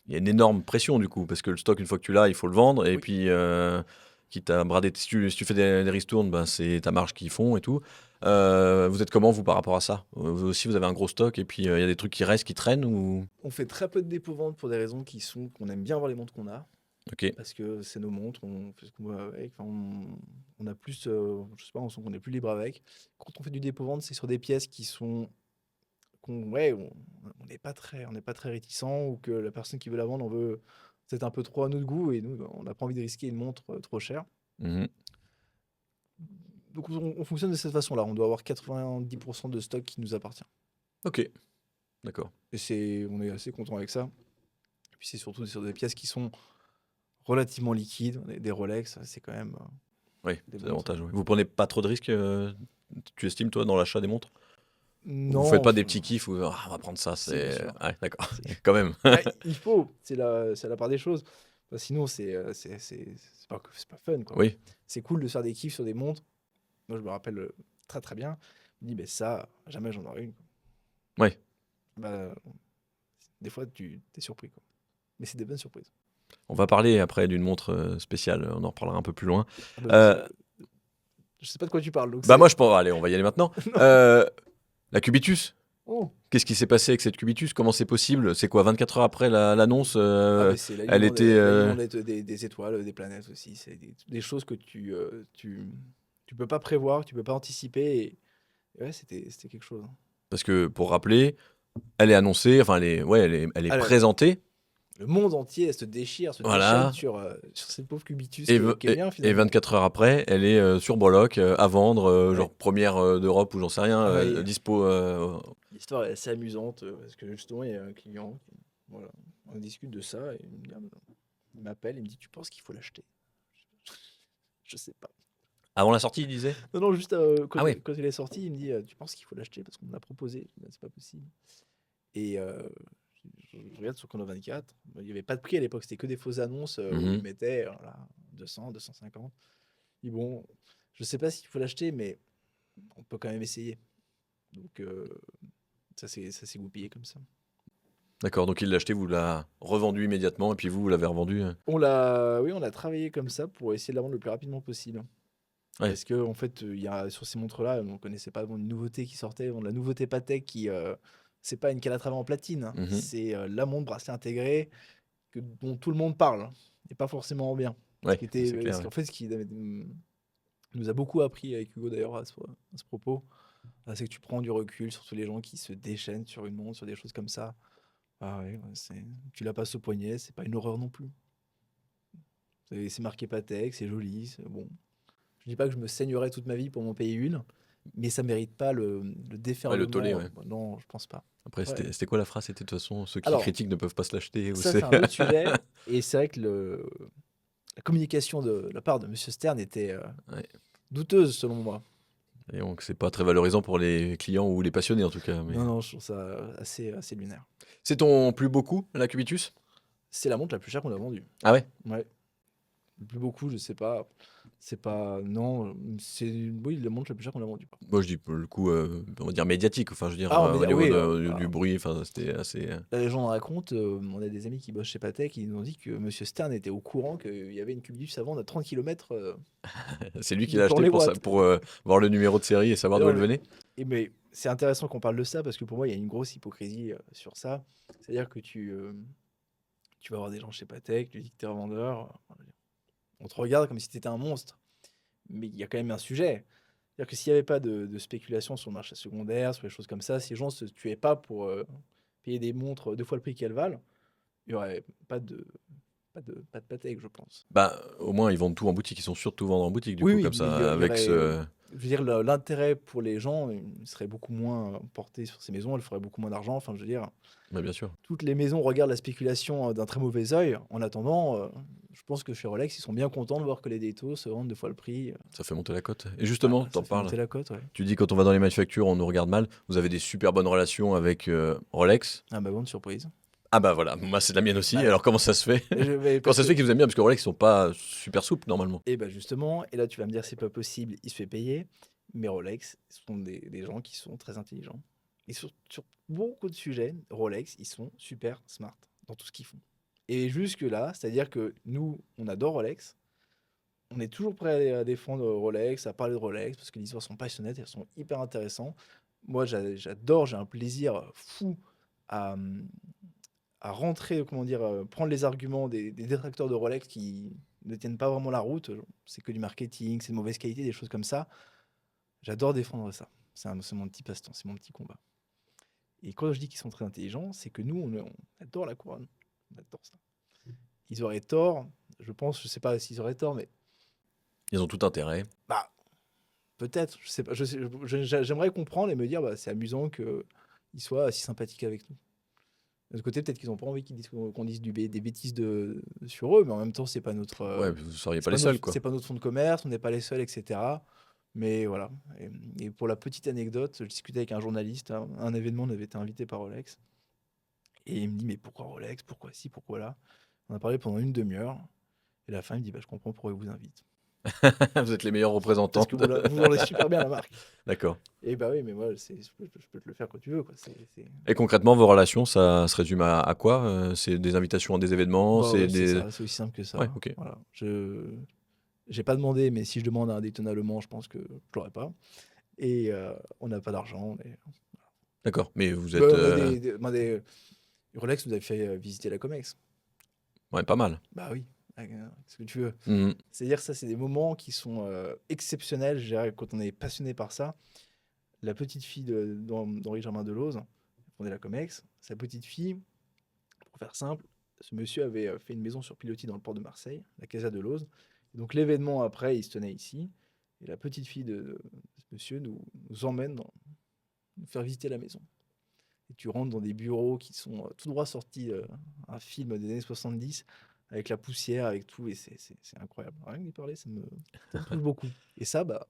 Il y a une énorme pression du coup, parce que le stock, une fois que tu l'as, il faut le vendre. Et Oui. puis, quitte à brader, si tu fais des ristournes, ben, c'est ta marge qu'ils font et tout. Vous êtes comment, vous, par rapport à ça? Vous aussi, vous avez un gros stock et puis il y a des trucs qui restent, qui traînent ou... On fait très peu de dépôt-vente pour des raisons qui sont qu'on aime bien voir les montres qu'on a, Ok. parce que c'est nos montres, on fait ce qu'on veut avec, enfin, on a plus, je sais pas, on sent qu'on est plus libre avec. Quand on fait du dépôt-vente, c'est sur des pièces qui sont ouais, on n'est pas très réticent, ou que la personne qui veut la vendre en veut peut-être un peu trop à notre goût, et nous, bah, on n'a pas envie de risquer une montre trop chère. Mhm. Donc on fonctionne de cette façon-là. On doit avoir 90% de stock qui nous appartient. Ok. D'accord. Et on est assez content avec ça. Et puis c'est surtout sur des pièces qui sont relativement liquides. Des Rolex, c'est quand même Oui, des c'est montres. l'avantage. Ouais. Vous prenez pas trop de risques, tu estimes, toi, dans l'achat des montres? Vous faites Non, pas des petits kiffs où on va prendre ça, si, bien c'est. sûr. Ouais, d'accord. C'est- Quand même. Ouais, il faut, c'est la part des choses. Enfin, sinon, c'est pas fun, quoi. Oui. C'est cool de se faire des kiffs sur des montres. Moi, je me rappelle très très bien. Je me dis, ben ça, jamais j'en aurai une, quoi. Ouais. Bah, des fois, tu es surpris, quoi. Mais c'est des bonnes surprises. On va parler après d'une montre spéciale. On en reparlera un peu plus loin. Ah bah, Euh, je sais pas de quoi tu parles, donc Bah moi, je pense. Allez, on va y aller maintenant. Non. La Cubitus. Oh. Qu'est-ce qui s'est passé avec cette Cubitus? Comment c'est possible? C'est quoi, 24 heures après l'annonce, Ah, mais c'est elle l'alignement était. des étoiles, des planètes aussi. C'est des choses que tu peux pas prévoir, que tu peux pas anticiper. Et ouais, c'était quelque chose, hein. Parce que pour rappeler, elle est annoncée, enfin elle est Ah, présentée, le monde entier se déchire, se déchaîne voilà. sur cette pauvre Cubitus Et, qui est bien, et finalement. 24 heures après, elle est sur Bollock à vendre, Ouais. genre première d'Europe ou j'en sais rien, Ah, et dispo. l'histoire est assez amusante, parce que justement, il y a un client, voilà, on discute de ça, et il m'appelle, il me dit, tu penses qu'il faut l'acheter? Je sais pas. Avant la sortie, il disait. Non, non, juste Ah oui. quand il est sorti, il me dit, tu penses qu'il faut l'acheter parce qu'on me l'a proposé? Je dis, bah, c'est pas possible. Et je regarde sur Chrono 24, il n'y avait pas de prix à l'époque, c'était que des fausses annonces où Mhm. ils mettaient voilà, 200, 250. Et bon, je sais pas s'il faut l'acheter, mais on peut quand même essayer. Donc ça s'est goupillé comme ça. D'accord, donc il l'a acheté, vous l'a revendu immédiatement, et puis vous l'avez revendu. Oui, on a travaillé comme ça pour essayer de la vendre le plus rapidement possible. Ouais. Parce que en fait, il y a sur ces montres-là, on connaissait pas une nouveauté qui sortait, la nouveauté Patek qui c'est pas une Calatrava en platine, hein. Mhm. C'est la montre bracelet intégré dont tout le monde parle, hein, et pas forcément en bien. Ouais, c'est clair. En fait, nous a beaucoup appris avec Hugo d'ailleurs à ce propos, c'est que tu prends du recul sur tous les gens qui se déchaînent sur une montre, sur des choses comme ça. Ah ouais, tu la passes au poignet, c'est pas une horreur non plus. C'est marqué Patek, c'est joli, bon. Je dis pas que je me saignerais toute ma vie pour m'en payer une, mais ça mérite pas le déferlement. tollé, ouais. Non, je pense pas. Après, Ouais. c'était quoi la phrase? C'était de toute façon, ceux qui Alors, critiquent ne peuvent pas se l'acheter. Ou ça, c'est un autre sujet. Et c'est vrai que la communication de la part de Monsieur Stern était Ouais. douteuse, selon moi. Et donc, c'est pas très valorisant pour les clients ou les passionnés en tout cas. Mais... Non, non, je trouve ça assez lunaire. C'est ton plus beau coup, la Cubitus? C'est la montre la plus chère qu'on a vendue. Ah ouais? Ouais. Le plus beaucoup, je sais pas. C'est pas. Non, oui, la montre la plus chère qu'on a vendue. Moi, je dis pour le coup, on va dire médiatique. Enfin, je veux dire, Ah, au niveau oui, du bruit, enfin, c'était assez. la légende raconte, on a des amis qui bossent chez Patek, qui nous ont dit que Monsieur Stern était au courant qu'il y avait une Cubitus à vendre à 30 km. C'est lui qui de l'a acheté Plan-les-Ouates. pour voir le numéro de série et savoir d'où Non, elle mais- venait. Mais c'est intéressant qu'on parle de ça, parce que pour moi, il y a une grosse hypocrisie sur ça. C'est-à-dire que tu vas avoir des gens chez Patek, tu dis que tu es revendeur, on te regarde comme si tu étais un monstre. Mais il y a quand même un sujet. C'est-à-dire que s'il n'y avait pas de spéculation sur le marché secondaire, sur les choses comme ça, si les gens ne se tuaient pas pour payer des montres 2 fois le prix qu'elles valent, il n'y aurait pas de Patek, je pense. Bah, au moins, ils vendent tout en boutique. Ils sont sûrs de tout vendre en boutique, du Oui, coup, oui, comme mais il y ça, avec aurait, ce. je veux dire, l'intérêt pour les gens il serait beaucoup moins porté sur ces maisons, elles feraient beaucoup moins d'argent. Enfin, je veux dire, Mais bien sûr. toutes les maisons regardent la spéculation d'un très mauvais œil. En attendant, je pense que chez Rolex, ils sont bien contents de voir que les Daytos se vendent 2 fois le prix. Ça fait monter la cote. Et justement, Ça t'en fait parles. monter la cote, ouais. Tu dis quand on va dans les manufactures, on nous regarde mal. Vous avez des super bonnes relations avec Rolex. Ah bah, bonne surprise. Ah bah voilà, moi c'est la mienne aussi. Bah, Alors comment ça se fait? mais Comment parce ça se que fait qu'ils vous aiment bien? Parce que Rolex, ils sont pas super souples normalement. et bah, justement, et là, tu vas me dire: «C'est pas possible, il se fait payer», mais Rolex sont des gens qui sont très intelligents. Et sur beaucoup de sujets, Rolex, ils sont super smart dans tout ce qu'ils font. Et jusque-là, c'est-à-dire que nous, on adore Rolex, on est toujours prêt à défendre Rolex, à parler de Rolex, parce que les histoires sont passionnantes, elles sont hyper intéressantes. Moi, j'adore, j'ai un plaisir fou à, à rentrer, comment dire, prendre les arguments des détracteurs de Rolex qui ne tiennent pas vraiment la route. C'est que du marketing, c'est de mauvaise qualité, des choses comme ça. J'adore défendre ça. C'est mon petit passe-temps, c'est mon petit combat. Et quand je dis qu'ils sont très intelligents, c'est que nous, on adore la couronne. On adore ça. Ils auraient tort, je pense, je sais pas s'ils auraient tort, mais Ils ont tout intérêt. bah, peut-être, je sais pas. J'aimerais comprendre et me dire, bah, c'est amusant qu'ils soient si sympathiques avec nous. De l'autre côté, peut-être qu'ils n'ont pas envie qu'on dise des bêtises sur eux, mais en même temps, c'est pas notre, Ouais, vous seriez pas les seuls quoi. c'est pas notre fonds de commerce, on n'est pas les seuls, etc. Mais voilà. Et pour la petite anecdote, je discutais avec un journaliste à un événement, on avait été invité par Rolex. Et il me dit, mais pourquoi Rolex? Pourquoi ci? Pourquoi là? On a parlé pendant une demi-heure. Et à la fin, il me dit, bah, je comprends pourquoi il vous invite. Vous êtes les meilleurs représentants. Parce que vous vendez super bien la marque. D'accord. Et bah oui, mais moi, je peux te le faire quand tu veux, quoi. Et concrètement, vos relations, ça se résume à quoi? C'est des invitations à des événements, Bah c'est ouais, c'est des... ça, c'est aussi simple que ça. Ouais, ok. Voilà. J'ai pas demandé, mais si je demande à un Daytona Le Mans, je pense que je l'aurais pas. Et on n'a pas d'argent. D'accord. Mais vous Bah, êtes... Rolex nous avait fait visiter la Comex. Ouais, pas mal. Bah oui, ce que tu veux. Mhm. C'est-à-dire ça, c'est des moments qui sont exceptionnels, je dirais, quand on est passionné par ça. La petite fille d'Henri Germain Delauze, qui fondait la Comex, sa petite fille, pour faire simple, ce monsieur avait fait une maison sur pilotis dans le port de Marseille, la Casa Delauze. Et donc l'événement après, il se tenait ici. Et la petite fille de ce monsieur nous emmène nous faire visiter la maison. Et tu rentres dans des bureaux qui sont tout droit sortis un film des années 70, avec la poussière, avec tout, et c'est incroyable. Rien que d'y parler, ça me touche beaucoup. Et ça, bah,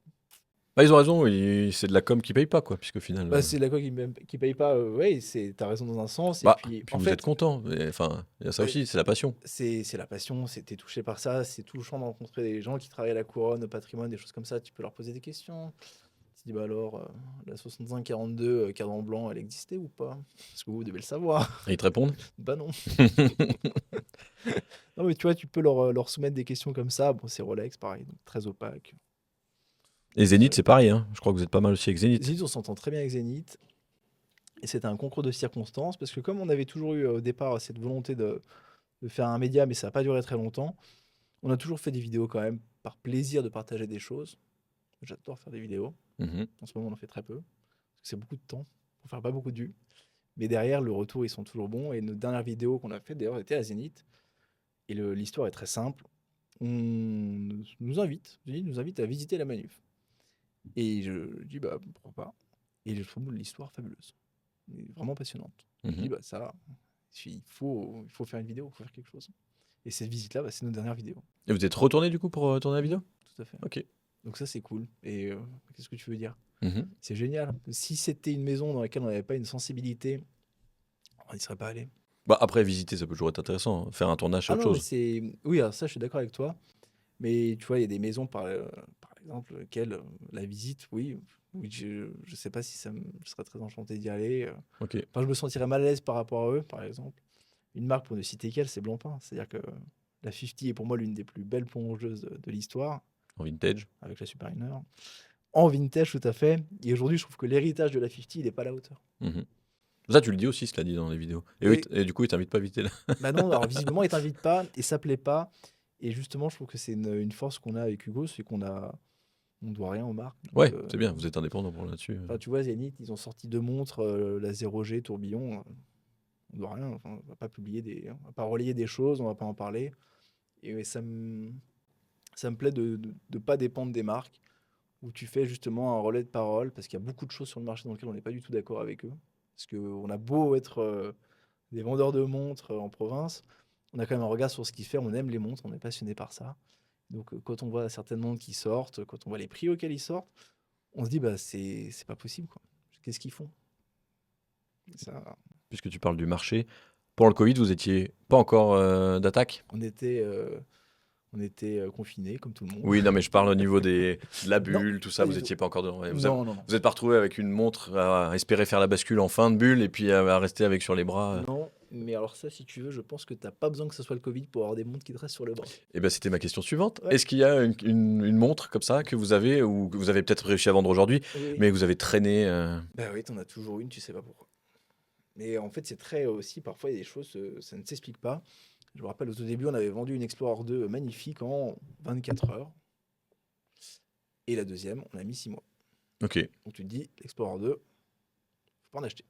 Bah, ils ont raison, c'est de la com qui paye pas, quoi, puisque au final... c'est la quoi qui paye pas. Ouais, t'as raison dans un sens. Et Bah, puis, puis en vous êtes fait, content. Enfin, il y a ça ouais, aussi, c'est la passion. c'est la passion, t'es touché par ça, c'est touchant de rencontrer des gens qui travaillent à la couronne, au patrimoine, des choses comme ça. Tu peux leur poser des questions. Tu te dis, bah alors, la 6542 cadran blanc, elle existait ou pas? Parce que vous devez le savoir. Et ils te répondent? Bah non. Non, mais tu vois, tu peux leur soumettre des questions comme ça. Bon, c'est Rolex, pareil, donc très opaque. Et Zénith, c'est pareil, hein. Je crois que vous êtes pas mal aussi avec Zénith. Zénith, on s'entend très bien avec Zénith. Et c'était un concours de circonstances, parce que comme on avait toujours eu au départ cette volonté de faire un média, mais ça n'a pas duré très longtemps, on a toujours fait des vidéos quand même, par plaisir de partager des choses. J'adore faire des vidéos. Mhm. En ce moment, on en fait très peu, parce que c'est beaucoup de temps, pour faire pas beaucoup de vues. Mais derrière, le retour, ils sont toujours bons. Et nos dernières vidéos qu'on a faites, d'ailleurs, étaient à Zénith. Et l'histoire est très simple. Zénith nous invite à visiter la manuf. Et je dis, bah, pourquoi pas. Et je trouve l'histoire fabuleuse. Et vraiment passionnante. Je dis, Mhm. bah, ça, il faut faire une vidéo, il faut faire quelque chose. Et cette visite-là, bah, c'est notre dernière vidéo. Et vous êtes retourné du coup pour tourner la vidéo? Tout à fait. Ok. Donc ça, c'est cool. Et qu'est-ce que tu veux dire? Mhm. C'est génial. Si c'était une maison dans laquelle on n'avait pas une sensibilité, on n'y serait pas allé. Bah, après, visiter, ça peut toujours être intéressant, hein. Faire un tournage, c'est Ah autre non, mais chose. c'est... Oui, alors ça, je suis d'accord avec toi. Mais tu vois, il y a des maisons, par exemple, lesquelles la visite, oui, je ne sais pas si je serais très enchanté d'y aller. Ok. Enfin, je me sentirais mal à l'aise par rapport à eux, par exemple. Une marque, pour ne citer qu'elle, c'est Blancpain. C'est-à-dire que la 50 est pour moi l'une des plus belles plongeuses de l'histoire, En vintage. avec la Superliner. En vintage, tout à fait. Et aujourd'hui, je trouve que l'héritage de la 50, il n'est pas à la hauteur. Mhm. Ça, tu le dis aussi, cela dit dans les vidéos. Et, Oui. et du coup, ils t'invitent pas à visiter là. Bah non, alors visiblement, il t'invite pas et ça plaît pas. Et justement, je trouve que c'est une force qu'on a avec Hugo, c'est on doit rien aux marques. Donc, Ouais, c'est bien, vous êtes indépendant pour là-dessus. enfin, tu vois, Zénith, ils ont sorti 2 montres, la 0G tourbillon. On doit rien. Enfin, on va pas on va pas relayer des choses, on va pas en parler. Et ça me plaît de pas dépendre des marques. où tu fais justement un relais de parole, parce qu'il y a beaucoup de choses sur le marché dans lesquelles on n'est pas du tout d'accord avec eux. Parce qu'on a beau être des vendeurs de montres en province, on a quand même un regard sur ce qu'ils font, on aime les montres, on est passionné par ça. Donc quand on voit certaines montres qui sortent, quand on voit les prix auxquels ils sortent, on se dit bah c'est pas possible quoi. Qu'est-ce qu'ils font? Ça, Puisque tu parles du marché, pendant le Covid, vous étiez pas encore d'attaque? on était confinés comme tout le monde. Oui, non, mais je parle au niveau de la Non, bulle, tout ça, pas vous du tout. étiez pas encore dedans. Ouais, Non, non, non. vous êtes pas retrouvé avec une montre à espérer faire la bascule en fin de bulle et puis à rester avec sur les bras. Non, mais alors ça, si tu veux, je pense que t'as pas besoin que ce soit le Covid pour avoir des montres qui te restent sur le bras. Et ben c'était ma question suivante. Ouais. Est-ce qu'il y a une montre comme ça que vous avez ou que vous avez peut-être réussi à vendre aujourd'hui, Oui. mais que vous avez traîné Bah oui, t'en as toujours une, tu sais pas pourquoi. Mais en fait, c'est très aussi, parfois, il y a des choses, ça ne s'explique pas. Je me rappelle, au tout début, on avait vendu une Explorer 2 magnifique en 24 heures. Et la deuxième, on a mis 6 mois. Ok. Donc tu te dis, l'Explorer 2, faut pas en acheter.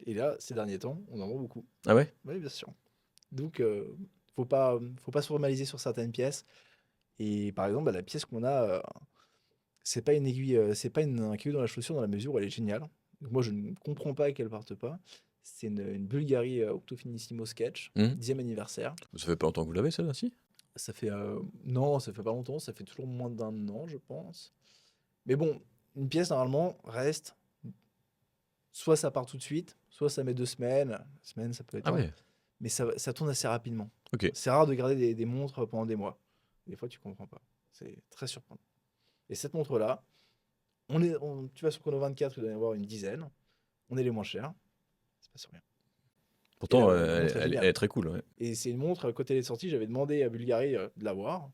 Et là, ces derniers temps, on en vend beaucoup. Ah ouais? Oui, bien sûr. Donc, faut pas se formaliser sur certaines pièces. Et par exemple, bah, la pièce qu'on a, c'est pas une aiguille, un caillou dans la chaussure dans la mesure où elle est géniale. Donc moi, je ne comprends pas qu'elle parte pas. C'est une Bulgari Octofinissimo Sketch, Hmm. 10e anniversaire. Ça fait pas longtemps que vous l'avez celle-là, si? Ça fait non, ça fait pas longtemps, ça fait toujours moins d'un an, je pense. Mais bon, une pièce normalement reste, soit ça part tout de suite, soit ça met 2 semaines. Semaines, ça peut être Ah un. ouais. Mais ça tourne assez rapidement. Ok. C'est rare de garder des montres pendant des mois. Des fois, tu comprends pas. C'est très surprenant. Et cette montre-là, tu vas sur Chrono24, il doit y en avoir une dizaine. On est les moins chers. Ça passe rien. Pourtant, Et la montre est elle géniale. est très cool. Ouais. Et c'est une montre, quand elle est sortie, j'avais demandé à Bulgari de l'avoir.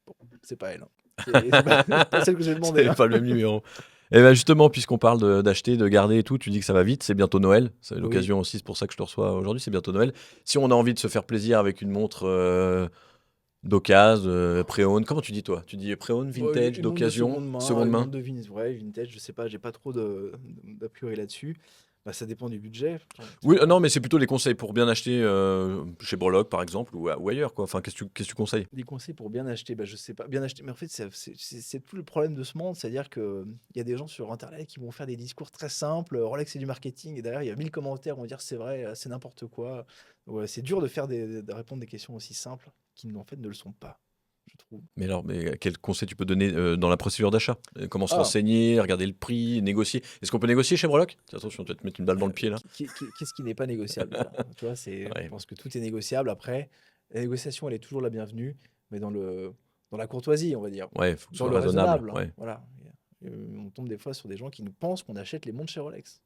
Bon, c'est pas elle. Hein. C'est pas celle que j'ai demandé. C'est Hein. pas le même numéro. Et ben justement, puisqu'on parle d'acheter, de garder et tout, tu dis que ça va vite, c'est bientôt Noël. C'est l'occasion aussi, c'est pour ça que je te reçois aujourd'hui, c'est bientôt Noël. Si on a envie de se faire plaisir avec une montre d'occasion, pré-owned, comment tu dis toi? Tu dis pré-owned, vintage, Une montre de d'occasion, seconde une main? montre de vintage, ouais, vintage, je sais pas, j'ai pas trop d'a priori là-dessus. Bah, ça dépend du budget. Oui, non, mais c'est plutôt les conseils pour bien acheter chez Broloc par exemple ou ailleurs quoi. Enfin, qu'est-ce que tu conseilles? Des conseils pour bien acheter, bah, je sais pas, bien acheter. Mais en fait, c'est tout le problème de ce monde, c'est-à-dire que il y a des gens sur Internet qui vont faire des discours très simples. Rolex, c'est du marketing, et derrière, il y a 1000 commentaires qui vont dire c'est vrai, c'est n'importe quoi. Ouais, c'est dur de faire de répondre des questions aussi simples qui, en fait, ne le sont pas, je trouve. Mais alors, quel conseil tu peux donner dans la procédure d'achat? Comment se Ah, renseigner, regarder le prix, négocier? Est-ce qu'on peut négocier chez Broloc? Attention, tu vas te mettre une balle dans le pied là. qu'est-ce qui n'est pas négociable déjà? Tu vois, je Ouais. pense que tout est négociable. Après, la négociation, elle est toujours la bienvenue, mais dans la courtoisie, on va dire. Ouais, faut que ce Dans soit le raisonnable. raisonnable. Hein, Ouais. voilà. On tombe des fois sur des gens qui nous pensent qu'on achète les montres chez Rolex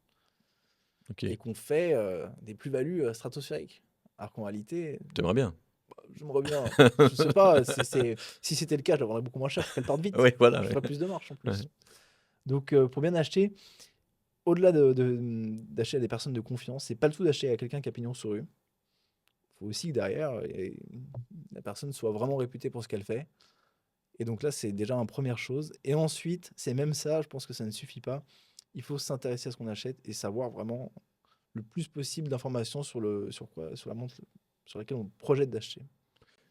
Ok. et qu'on fait des plus-values stratosphériques. Alors qu'en réalité, T'aimerais bien. j'aimerais bien. Je sais pas, si c'était le cas, je la vendrais beaucoup moins cher pour qu'elle parte vite. Oui, voilà. Je Ouais. ferais plus de marche en plus. Ouais. Donc, pour bien acheter, au-delà d'acheter à des personnes de confiance, c'est pas le tout d'acheter à quelqu'un qui a pignon sur rue. Il faut aussi que derrière, la personne soit vraiment réputée pour ce qu'elle fait. Et donc là, c'est déjà une première chose. Et ensuite, c'est même ça, je pense que ça ne suffit pas. Il faut s'intéresser à ce qu'on achète et savoir vraiment le plus possible d'informations sur la montre sur laquelle on projette d'acheter.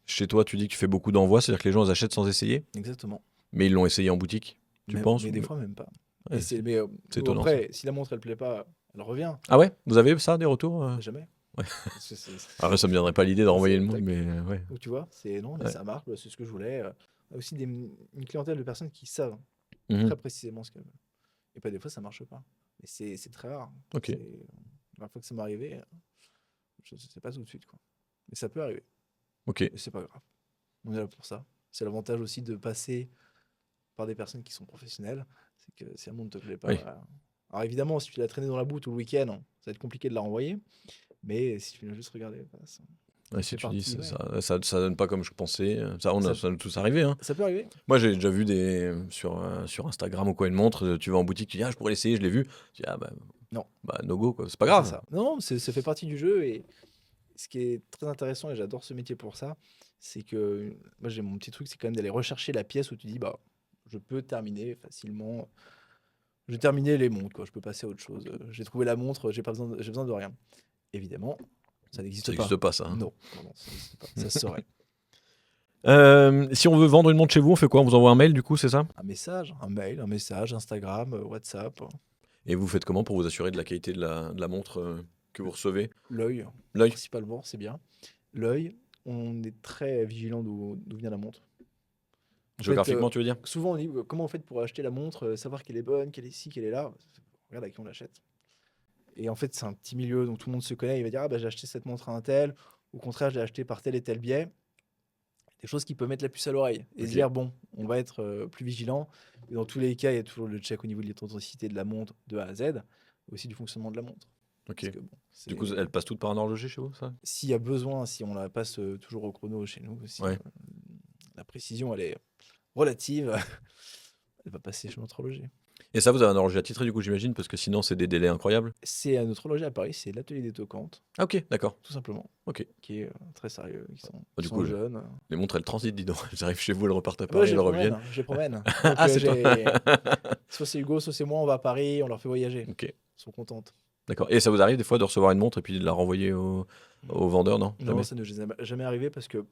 Chez toi, tu dis que tu fais beaucoup d'envois, c'est-à-dire que les gens ils achètent sans essayer, Exactement. mais ils l'ont essayé en boutique, tu penses? Mais des fois, même pas. Ouais, Et c'est mais c'est nous, étonnant ça. après, si la montre, elle plaît pas, elle revient. Ah ouais? Vous avez ça, des retours? Jamais. Ouais. C'est- Alors là, ça me viendrait pas l'idée de renvoyer le tac. monde, mais ouais. Donc tu vois, c'est non, mais Ouais. ça marche, bah, c'est ce que je voulais. On a aussi une clientèle de personnes qui savent Mhm. très précisément ce qu'elles veulent. Et pas des fois, ça marche pas. Mais c'est très rare. Ok. La dernière fois que ça m'est arrivé, je ne sais pas tout de suite. Quoi. Mais ça peut arriver. Ok. Et c'est pas grave. On est là pour ça. C'est l'avantage aussi de passer par des personnes qui sont professionnelles. C'est que si un monde ne te plaît pas. Oui. Voilà. Alors évidemment, si tu l'as traîné dans la boue tout le week-end, ça va être compliqué de la renvoyer. Mais si tu viens juste regarder, bah, Ouais, si fait tu dis partie, ça donne pas comme je pensais, ça Ça- nous est tous arrivé. Hein. ça peut arriver. Moi, j'ai déjà vu sur Instagram ou quoi une montre, tu vas en boutique, tu dis ah je pourrais l'essayer, je l'ai vu. Tu dis ah bah Non. bah no go quoi, c'est pas C'est grave. ça. Non, ça fait partie du jeu. Et ce qui est très intéressant, et j'adore ce métier pour ça, c'est que moi j'ai mon petit truc, c'est quand même d'aller rechercher la pièce où tu dis bah je peux terminer facilement. Je vais terminer les montres, quoi. Je peux passer à autre chose. J'ai trouvé la montre, j'ai besoin de rien. Évidemment, ça Ça n'existe pas. n'existe pas ça. Hein. Non, non, ça n'existe pas. Ça se saurait. Si on veut vendre une montre chez vous, on fait quoi? On vous envoie un mail, du coup, c'est ça? Un message, un mail, un message, Instagram, WhatsApp, Et vous faites comment pour vous assurer de la qualité de la montre que vous recevez? l'œil, L'œil? principalement, c'est bien. L'œil, on est très vigilant d'où vient la montre. En fait, Géographiquement, tu veux dire? souvent on dit comment on fait pour acheter la montre, savoir qu'elle est bonne, qu'elle est ci, qu'elle est là. Regarde à qui on l'achète. Et en fait, c'est un petit milieu, donc tout le monde se connaît. Il va dire, ah bah j'ai acheté cette montre à un tel, ou au contraire, j'ai acheté par tel et tel biais. Des choses qui peuvent mettre la puce à l'oreille et se Ok. dire, bon, on va être plus vigilant. Et dans tous les cas, il y a toujours le check au niveau de l'authenticité de la montre de A à Z, et aussi du fonctionnement de la montre. Ok. Parce que bon, Du coup, elles passent toutes par un horloger chez vous, ça? s'il y a besoin, si on la passe toujours au chrono chez nous, si Ouais. la précision elle est relative, elle va passer chez notre horloger. Et ça, vous avez un horloger attitré, du coup, j'imagine, parce que sinon, c'est des délais incroyables. C'est à notre horloger à Paris, c'est l'atelier des Tocantes, Ah, ok, d'accord. tout simplement, Ok. qui est très sérieux, qui sont, Bah, qui du sont coup, jeunes. les montres, elles transitent, dis donc. Elles arrivent chez vous, elles repartent à Ah bah, Paris, elles reviennent. je les promène. Donc Ah, c'est toi. soit c'est Hugo, soit c'est moi, on va à Paris, on leur fait voyager. Ok, Elles sont contentes. d'accord. Et ça vous arrive des fois de recevoir une montre et puis de la renvoyer au vendeur, non? Non, Jamais. ça ne nous est jamais arrivé parce que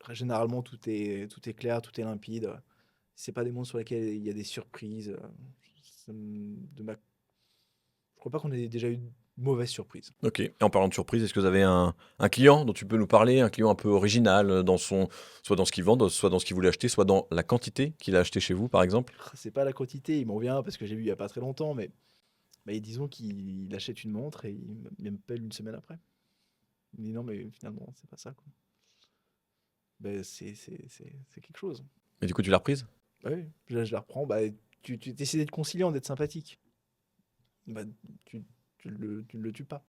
généralement tout est clair, tout est limpide. C'est pas des montres sur lesquelles il y a des surprises. Je crois pas qu'on ait déjà eu de mauvaises surprises. Ok. Et en parlant de surprise, est-ce que vous avez un client dont tu peux nous parler, un client un peu original soit dans ce qu'il vend, soit dans ce qu'il voulait acheter, soit dans la quantité qu'il a acheté chez vous, par exemple? C'est pas la quantité, il m'en vient parce que j'ai vu il y a pas très longtemps, mais disons qu'il achète une montre et il m'appelle une semaine après. Il me dit non, mais finalement, c'est pas ça, quoi. Ben, c'est quelque chose. Et du coup, tu l'as reprise? Bah oui, je la reprends. Bah, tu essaies d'être conciliant, d'être sympathique. Bah, tu ne le tues pas.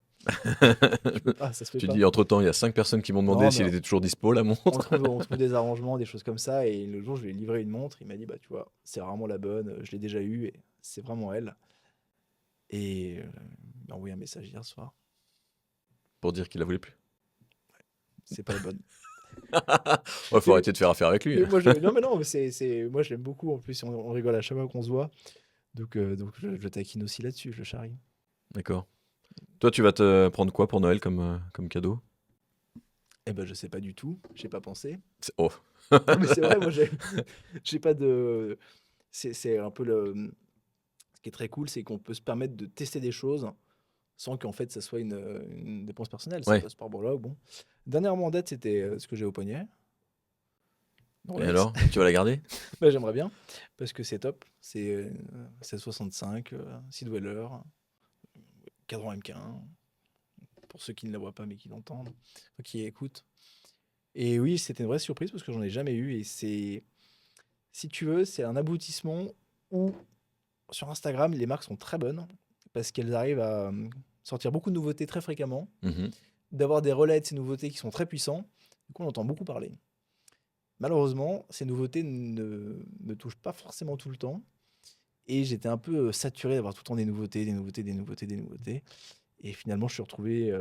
Tu peux pas, ça se fait Tu pas. dis, entre-temps, il y a 5 personnes qui m'ont demandé Non, mais s'il était toujours dispo, la montre. on trouve des arrangements, des choses comme ça. Et le jour, je lui ai livré une montre. Il m'a dit, bah, tu vois, c'est vraiment la bonne. Je l'ai déjà eue et c'est vraiment elle. Et il m'a envoyé un message hier soir. Pour dire qu'il la voulait plus. C'est pas la bonne. Ouais, faut Mais, arrêter de faire affaire avec lui. mais moi, non, mais moi, je l'aime beaucoup. En plus, on rigole à chaque fois qu'on se voit. Donc je taquine aussi là-dessus, je le charrie. D'accord. Toi, tu vas te prendre quoi pour Noël comme cadeau? Eh ben, je sais pas du tout. J'ai pas pensé. Oh. Non, mais c'est vrai, moi, j'ai pas de. C'est un peu le. Ce qui est très cool, c'est qu'on peut se permettre de tester des choses sans qu'en fait ça soit une dépense personnelle. Ça Ouais. passe par là, bon. Dernièrement en date, c'était ce que j'ai au poignet. Et Rolex. alors? Tu vas la garder? Bah, j'aimerais bien, parce que c'est top. C'est 1665, 6 dweller, cadran MK1, pour ceux qui ne la voient pas mais qui l'entendent, enfin, qui écoutent. Et oui, c'était une vraie surprise parce que j'en ai jamais eu. Et c'est, si tu veux, c'est un aboutissement où sur Instagram, les marques sont très bonnes parce qu'elles arrivent à sortir beaucoup de nouveautés très fréquemment, Mhm. d'avoir des relais de ces nouveautés qui sont très puissants. Du coup, on entend beaucoup parler. Malheureusement, ces nouveautés ne me touchent pas forcément tout le temps. Et j'étais un peu saturé d'avoir tout le temps des nouveautés, des nouveautés, des nouveautés, des nouveautés. Et finalement, je suis retrouvé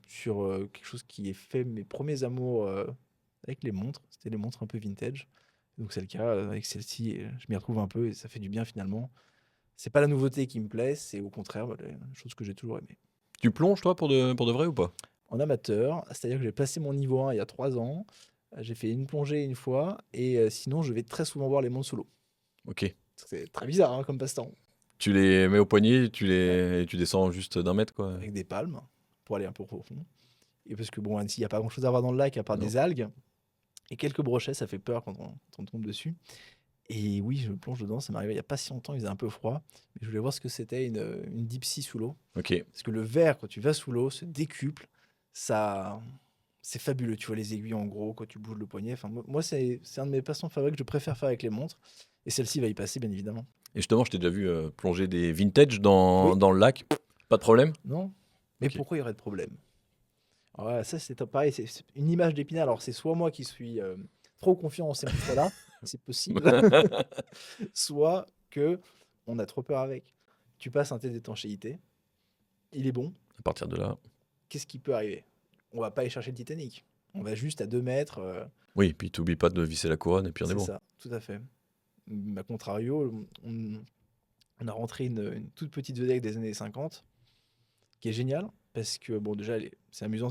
sur quelque chose qui est fait mes premiers amours avec les montres. C'était les montres un peu vintage. Donc c'est le cas avec celle-ci. Je m'y retrouve un peu et ça fait du bien finalement. C'est pas la nouveauté qui me plaît, c'est au contraire la chose que j'ai toujours aimé. Tu plonges, toi, pour de vrai ou pas? En amateur, c'est-à-dire que j'ai passé mon niveau 1 il y a 3 ans. J'ai fait une plongée une fois et sinon je vais très souvent voir les montres sous l'eau. Ok. C'est très bizarre hein, comme passe-temps. Tu les mets au poignet, Ouais. et tu descends juste d'un mètre, quoi. Avec des palmes pour aller un peu profond. Et parce que bon, Annecy, il n'y a pas grand-chose à voir dans le lac à part Non. des algues et quelques brochets, ça fait peur quand on tombe dessus. Et oui, je plonge dedans, ça m'est arrivé il n'y a pas si longtemps, il faisait un peu froid, mais je voulais voir ce que c'était une deep sea sous l'eau. Ok. Parce que le verre, quand tu vas sous l'eau, se décuple, ça, c'est fabuleux. Tu vois les aiguilles en gros quand tu bouges le poignet. Enfin, moi c'est un de mes passe-temps favoris que je préfère faire avec les montres. Et celle-ci va y passer, bien évidemment. Et justement, je t'ai déjà vu plonger des vintage dans, Oui, dans le lac. Pas de problème? non? Mais Ok. pourquoi il y aurait de problème? Alors voilà, ça c'est pareil, c'est une image d'Épinal. Alors c'est soit moi qui suis trop confiant en ces montres-là, c'est possible, soit que on a trop peur avec. Tu passes un test d'étanchéité, il est bon, À partir de là. qu'est-ce qui peut arriver? On va pas aller chercher le Titanic. On va juste à 2 mètres, Oui, puis t'oublies pas de visser la couronne et puis on est c'est bon. ça, tout à fait. A contrario, on a rentré une toute petite vedette des années 50, qui est géniale, parce que bon déjà c'est amusant,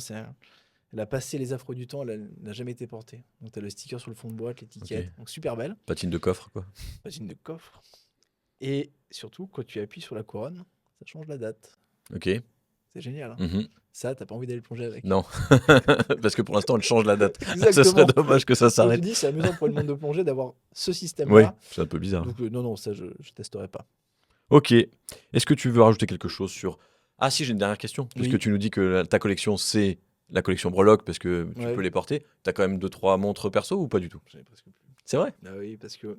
Elle a passé les affres du temps, elle n'a jamais été portée. Donc tu as le sticker sur le fond de boîte, l'étiquette. Ok. Donc super belle. Patine de coffre, quoi. Patine de coffre. Et surtout, quand tu appuies sur la couronne, ça change la date. Ok. C'est génial. Hein. Mhm. Ça, t'as pas envie d'aller plonger avec. Non. Parce que pour l'instant, elle change la date. Ce Exactement. serait dommage que ça Donc, je s'arrête. te dis, c'est amusant pour le monde de plongée d'avoir ce Oui, système-là. c'est un peu bizarre. Donc, non, ça, je testerai pas. Ok. Est-ce que tu veux rajouter quelque chose sur... Ah si, j'ai une dernière question. Puisque Oui. tu nous dis que ta collection, c'est la collection Breloque, parce que tu Ouais. peux les porter. T'as quand même 2-3 montres perso ou pas du tout? J'en ai presque plus. C'est vrai? Ah oui, parce que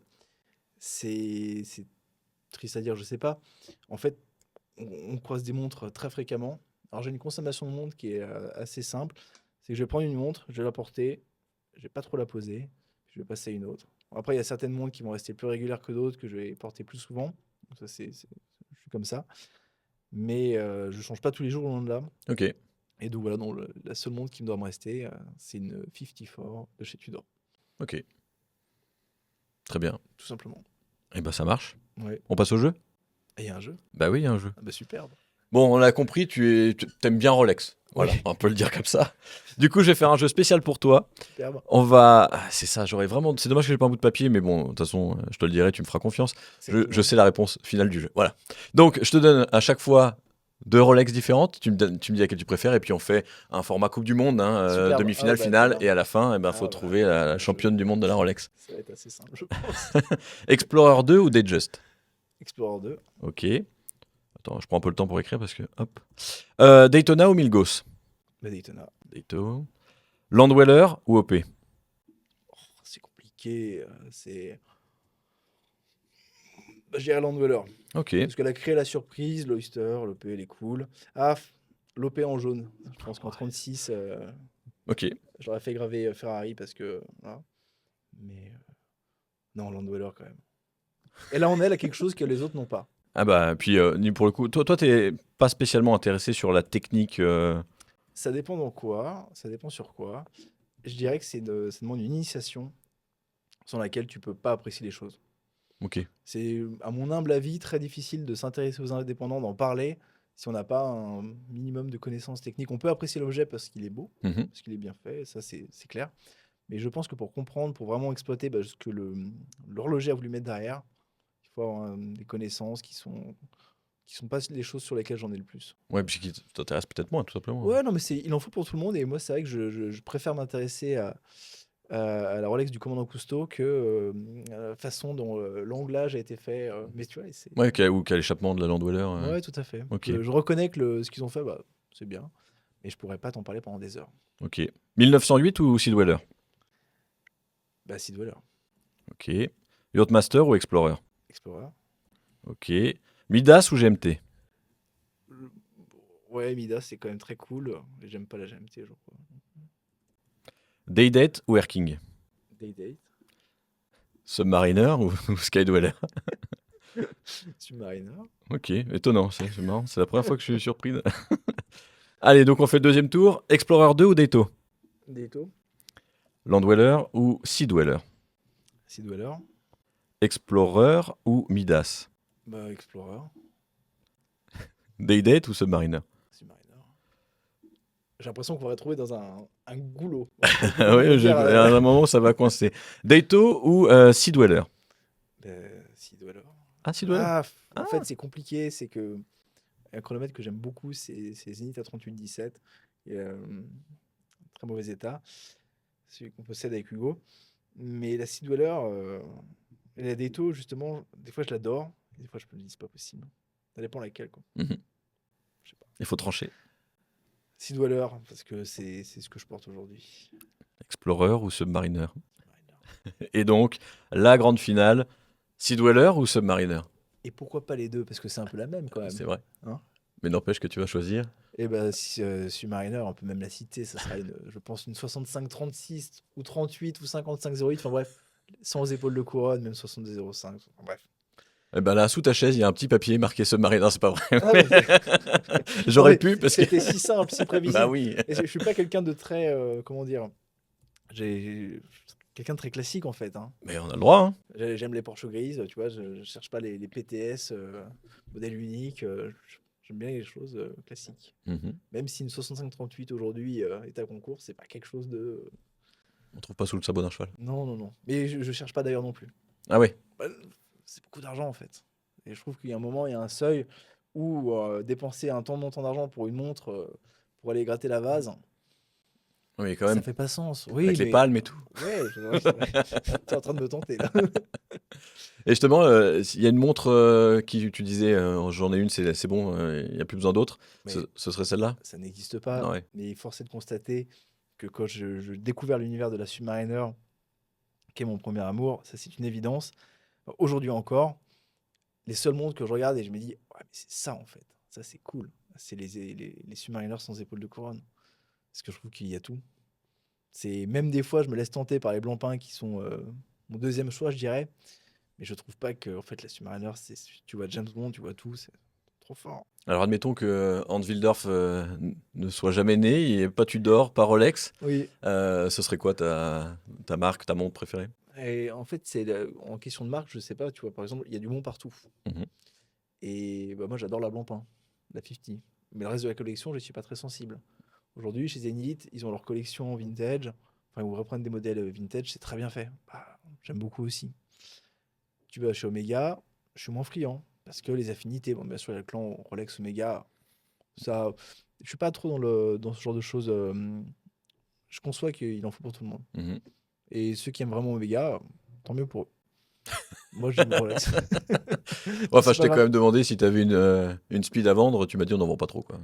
c'est triste à dire, je sais pas. En fait, on croise des montres très fréquemment. Alors, j'ai une consommation de montres qui est assez simple. C'est que je vais prendre une montre, je vais la porter, je vais pas trop la poser, je vais passer à une autre. Après, il y a certaines montres qui vont rester plus régulières que d'autres, que je vais porter plus souvent. Donc ça, je suis comme ça. Mais je change pas tous les jours loin de là. Ok. Et donc voilà, non, la seule montre qui me doit me rester, c'est une 54 de chez Tudor, Ok. Très bien. tout simplement. Et ben ça marche. Ouais. On passe au jeu? Et il y a un jeu. Bah oui, il y a un jeu. Ah bah superbe. Bon, on l'a compris, tu aimes bien Rolex. Voilà, Oui. on peut le dire comme ça. Du coup, je vais faire un jeu spécial pour toi. Superbe. On va... Ah, c'est ça, j'aurais vraiment... C'est dommage que j'ai pas un bout de papier, mais bon, de toute façon, je te le dirai, tu me feras confiance. Je sais la réponse finale du jeu. Voilà. Donc, je te donne à chaque fois 2 Rolex différentes. Tu me dis laquelle tu préfères, et puis on fait un format Coupe du Monde, hein, Superbe. demi-finale, Ah bah, finale, très bien. et à la fin, eh ben, faut Ah bah, trouver la championne du monde de la Rolex. Ça va être assez simple, je pense. Explorer 2 ou Datejust? Explorer 2. Ok. Attends, je prends un peu le temps pour écrire parce que... Hop. Daytona ou Milgauss? Bah, Daytona. Daytona. Landweller ou OP? C'est compliqué. Bah, je dirais Landweller. Ok. Parce qu'elle a créé la surprise, l'Oyster, l'OP, elle est cool. Ah, l'OP en jaune. Je pense qu'en 36, Ok. j'aurais fait graver Ferrari parce que. Voilà. Mais non, Landweller quand même. Et là, on est à quelque chose que les autres n'ont pas. Ah bah, puis pour le coup, toi, t'es pas spécialement intéressé sur la technique. Ça dépend dans quoi, ça dépend sur quoi. Je dirais que ça demande une initiation sans laquelle tu peux pas apprécier les choses. Ok. C'est, à mon humble avis, très difficile de s'intéresser aux indépendants, d'en parler, si on n'a pas un minimum de connaissances techniques. On peut apprécier l'objet parce qu'il est beau, Mhm. parce qu'il est bien fait, ça c'est clair. Mais je pense que pour comprendre, pour vraiment exploiter ce que l'horloger a voulu mettre derrière, il faut avoir des connaissances qui sont pas les choses sur lesquelles j'en ai le plus. Ouais, puis qui t'intéresse peut-être moins, tout simplement. Ouais, non, mais il en faut pour tout le monde. Et moi, c'est vrai que je préfère m'intéresser à la Rolex du commandant Cousteau que à la façon dont l'anglage a été fait. Mais tu vois, c'est. Ouais, ou quel échappement de la Landweller. Ouais, tout à fait. Ok. Je reconnais que ce qu'ils ont fait, bah, c'est bien. Mais je pourrais pas t'en parler pendant des heures. Ok. 1908 ou Sidweller? Bah, Sidweller, Ok. Yachtmaster ou Explorer? Explorer. Ok. Midas ou GMT? Ouais, Midas, c'est quand même très cool. Mais j'aime pas la GMT, je crois. Daydate ou Air King? Day-Date. Submariner ou Skydweller? Submariner. Ok, étonnant, c'est marrant. C'est la première fois que je suis surpris. Allez, donc on fait le deuxième tour. Explorer 2 ou Dato? Dato. Landweller ou Sidweller? Sidweller. Explorer ou Midas? Bah, Explorer. Daydate ou Submariner? Submariner. J'ai l'impression qu'on va retrouver dans un goulot. Oui, à un moment ça va coincer. Dato ou Sidweller? Sidweller. Ah, Sidweller. En fait, c'est compliqué. C'est que un chronomètre que j'aime beaucoup, c'est Zenith à 3817. Très mauvais état. Celui qu'on possède avec Hugo. Mais la Sidweller et la Dato, justement, des fois je l'adore. Des fois je me dis c'est pas possible. Ça dépend laquelle, quoi. Mhm. Je sais pas. Il faut trancher. Sidweller, parce que c'est ce que je porte aujourd'hui. Explorer ou Submariner? Et donc, la grande finale, Sidweller ou Submariner? Et pourquoi pas les deux? Parce que c'est un peu la même quand même. C'est vrai. Hein? Mais n'empêche que tu vas choisir. Et bah, Submariner, on peut même la citer. Ça sera, je pense, une 65-36 ou 38 ou 55-08. Enfin bref, sans épaules de couronne, même 62-05. Enfin, bref. Eh ben là, sous ta chaise, il y a un petit papier marqué Submariner, c'est pas vrai. Ah, mais J'aurais non, mais pu parce que. c'était si simple, si prévisible. Bah oui. Et je suis pas quelqu'un de très. Comment dire? Quelqu'un de très classique en fait. Hein. Mais on a le droit. Hein. J'aime les Porsche grises, tu vois. Je cherche pas les PTS modèle unique. Je J'aime bien les choses classiques. Mhm. Même si une 65-38 aujourd'hui est à concours, c'est pas quelque chose de. On trouve pas sous le sabot d'un cheval. Non, non, non. Mais je cherche pas d'ailleurs non plus. Ah ouais. Bah, c'est beaucoup d'argent en fait. Et je trouve qu'il y a un moment, il y a un seuil où dépenser un tant de montant d'argent pour une montre pour aller gratter la vase, Oui, quand ça même. fait pas sens. Oui, Avec les mais palmes et tout. ouais, t'es en train de me tenter là. Et justement, il y a une montre qui, tu disais, j'en ai une, c'est bon, il n'y a plus besoin d'autres. Ce, Mais ce serait celle-là? ça n'existe pas. Ah ouais. Mais force est de constater que quand je découvert l'univers de la Submariner, qui est mon premier amour, ça c'est une évidence. Aujourd'hui encore, les seules montres que je regarde et je me dis, ouais, mais c'est ça en fait, ça c'est cool. C'est les Submariners sans épaules de couronne. Parce que je trouve qu'il y a tout. C'est même des fois, je me laisse tenter par les Blancpain qui sont mon deuxième choix, je dirais. Mais je trouve pas que en fait la Submariner, tu vois James Bond, tu vois tout, c'est trop fort. Alors admettons que Hans Willdorf ne soit jamais né, il n'y ait pas Tudor, pas Rolex. Oui. Ce serait quoi ta marque, ta montre préférée? Et en fait, en question de marque, je sais pas, tu vois, par exemple, il y a du Mont partout. Mhm. Et bah, moi, j'adore la Blancpain, la 50. Mais le reste de la collection, je suis pas très sensible. Aujourd'hui, chez Zenith, ils ont leur collection vintage. Enfin, ils reprennent des modèles vintage, c'est très bien fait. Bah, j'aime beaucoup aussi. Tu vas chez Omega, je suis moins friand. Parce que les affinités, bon, bien sûr, il y a le clan Rolex Omega. Ça, je suis pas trop dans ce genre de choses. Je conçois qu'il en faut pour tout le monde. Mhm. Et ceux qui aiment vraiment Omega, tant mieux pour eux. Moi, j'aime Rolex. Enfin, C'est je pas t'ai quand grave. même demandé si tu avais une speed à vendre, tu m'as dit on n'en vend pas trop, quoi.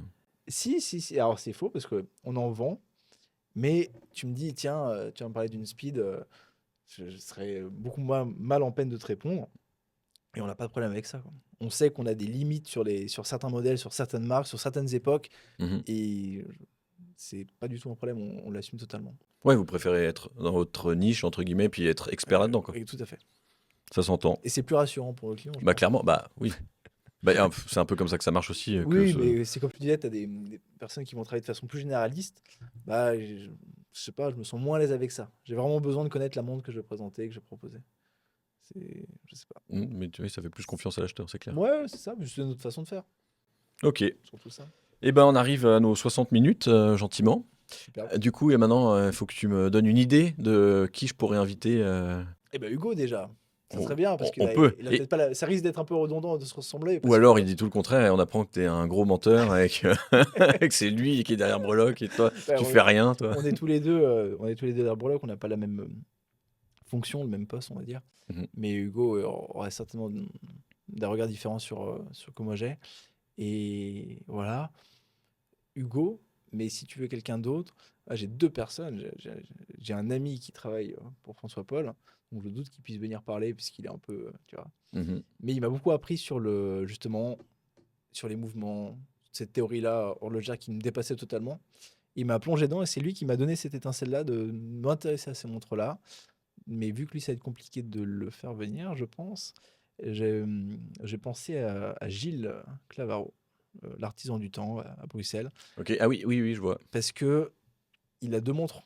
Si, si, si. Alors, c'est faux parce qu'on en vend. Mais tu me dis, tiens, tu vas me parler d'une speed, je serais beaucoup moins mal en peine de te répondre. Et on n'a pas de problème avec ça, quoi. On sait qu'on a des limites sur certains modèles, sur certaines marques, sur certaines époques. Mhm. Et c'est pas du tout un problème, on l'assume totalement. Ouais, vous préférez être dans votre niche, entre guillemets, puis être expert là-dedans, quoi. Et tout à fait. Ça s'entend. Et c'est plus rassurant pour le client, je Bah pense. clairement, bah oui. Bah, c'est un peu comme ça que ça marche aussi. Oui, mais c'est comme tu disais, tu as des personnes qui vont travailler de façon plus généraliste. Bah, je sais pas, je me sens moins à l'aise avec ça. J'ai vraiment besoin de connaître la montre que je vais présenter, que je vais proposer. Je sais pas. Mais tu vois, ça fait plus confiance à l'acheteur, c'est clair. Ouais, c'est ça, mais c'est notre façon de faire. Ok. Surtout ça. Et ben on arrive à nos 60 minutes, gentiment. Super. Du coup, et maintenant, il faut que tu me donnes une idée de qui je pourrais inviter. Eh ben Hugo déjà. Ça On, serait bien parce qu'il on a, peut. il a peut-être pas ça risque d'être un peu redondant de se ressembler Ou parce alors que il dit tout le contraire et on apprend que t'es un gros menteur et que c'est lui qui est derrière Breloque et toi, ouais, tu fais rien, toi. on est tous les deux, à Breloque, on n'a pas la même fonction, le même poste, on va dire. Mhm. Mais Hugo aurait certainement des regards différents sur que moi j'ai. Et voilà, Hugo. Mais si tu veux quelqu'un d'autre, j'ai deux personnes. J'ai un ami qui travaille pour François Paul, donc je doute qu'il puisse venir parler puisqu'il est un peu, tu vois. Mhm. Mais il m'a beaucoup appris justement, sur les mouvements, cette théorie-là horlogère qui me dépassait totalement. Il m'a plongé dedans et c'est lui qui m'a donné cette étincelle-là de m'intéresser à ces montres-là. Mais vu que lui, ça va être compliqué de le faire venir, je pense, j'ai pensé à Gilles Clavaro, l'artisan du temps à Bruxelles, Ok, ah oui, oui, oui, je vois. parce que il a deux montres,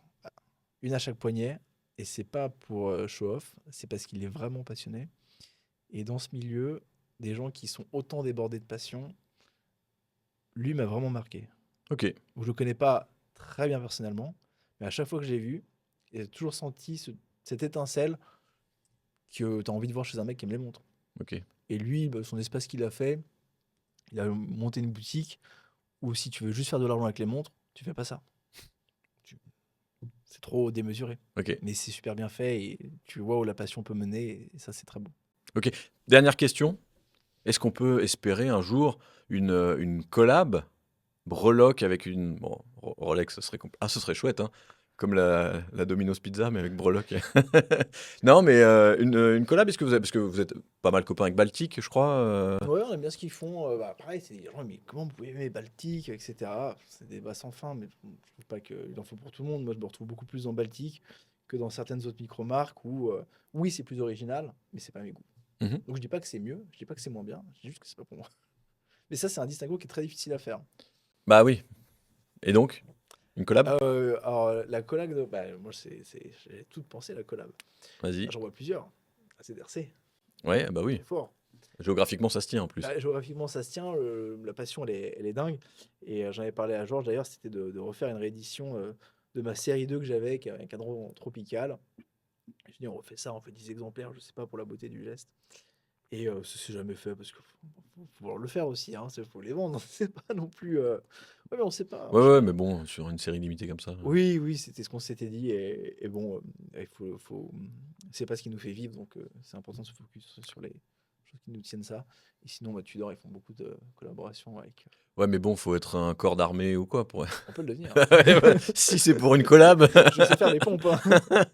une à chaque poignet, et c'est pas pour show off, c'est parce qu'il est vraiment passionné. Et dans ce milieu, des gens qui sont autant débordés de passion, lui m'a vraiment marqué. Ok, Je le connais pas très bien personnellement, mais à chaque fois que je l'ai vu, j'ai toujours senti cette étincelle que tu as envie de voir chez un mec qui aime les montres. ok. Et lui, bah, son espace qu'il a fait, il a monté une boutique où si tu veux juste faire de l'argent avec les montres, tu fais pas ça. Tu- C'est trop démesuré. Ok. Mais c'est super bien fait et tu vois où la passion peut mener et ça, c'est très beau. Dernière question. Est-ce qu'on peut espérer un jour une collab Breloque avec une. Bon, Rolex, ce serait chouette, hein. Comme la Domino's Pizza, mais avec Breloque. Non, mais une collab, est-ce que parce que vous êtes pas mal copains avec Baltic, je crois. Ouais, on aime bien ce qu'ils font. Bah, pareil, c'est des gens, mais comment vous pouvez aimer Baltique, etc. C'est des débats sans fin, mais je trouve pas qu'il en faut pour tout le monde. Moi, je me retrouve beaucoup plus dans Baltique que dans certaines autres micro-marques où, oui, c'est plus original, mais c'est pas mes goûts. Mhm. Donc, je dis pas que c'est mieux, je dis pas que c'est moins bien, je dis juste que c'est pas pour moi. Mais ça, c'est un distinguo qui est très difficile à faire. Bah oui. Et donc, une collab? Alors, la collab, bah, moi, j'ai tout pensé à la collab. Vas-y. J'en vois plusieurs. ACDRC, Ouais, bah oui. trop fort. Géographiquement, ça se tient en plus. Bah, géographiquement, ça se tient. La passion, elle est dingue. Et j'en avais parlé à Georges d'ailleurs, c'était de refaire une réédition de ma série 2 que j'avais avec un cadran tropical. Je dis, on refait ça, on fait 10 exemplaires, je sais pas, pour la beauté du geste. Et ça s'est jamais fait parce qu'il faut pouvoir le faire aussi, hein, il faut les vendre. C'est pas non plus. Ouais, mais on sait pas. Ouais, mais bon, sur une série limitée comme ça. Oui, c'était ce qu'on s'était dit. Et bon, il c'est pas ce qui nous fait vivre, donc c'est important de se focus sur les choses qui nous tiennent ça. Et sinon, bah, Tudor, ils font beaucoup de collaborations avec. Ouais, mais bon, faut être un corps d'armée ou quoi pour. On peut le devenir. Si c'est pour une collab. Je sais faire les pompes. Hein.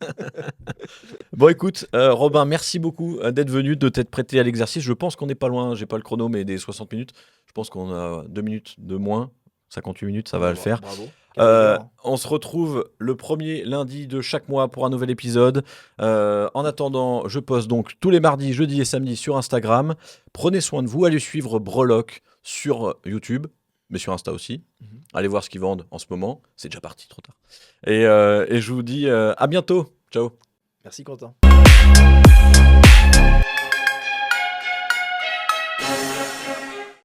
Bon, écoute, Robin, merci beaucoup d'être venu, de t'être prêté à l'exercice. Je pense qu'on n'est pas loin, j'ai pas le chrono, mais des 60 minutes. Je pense qu'on a 2 minutes de moins. 58 minutes, ça va le faire. Bravo. On se retrouve le premier lundi de chaque mois pour un nouvel épisode. En attendant, je poste donc tous les mardis, jeudis et samedis sur Instagram. Prenez soin de vous, allez suivre Breloque sur YouTube, mais sur Insta aussi. Allez voir ce qu'ils vendent en ce moment. C'est déjà parti, trop tard. Et je vous dis à bientôt. Ciao. Merci Quentin.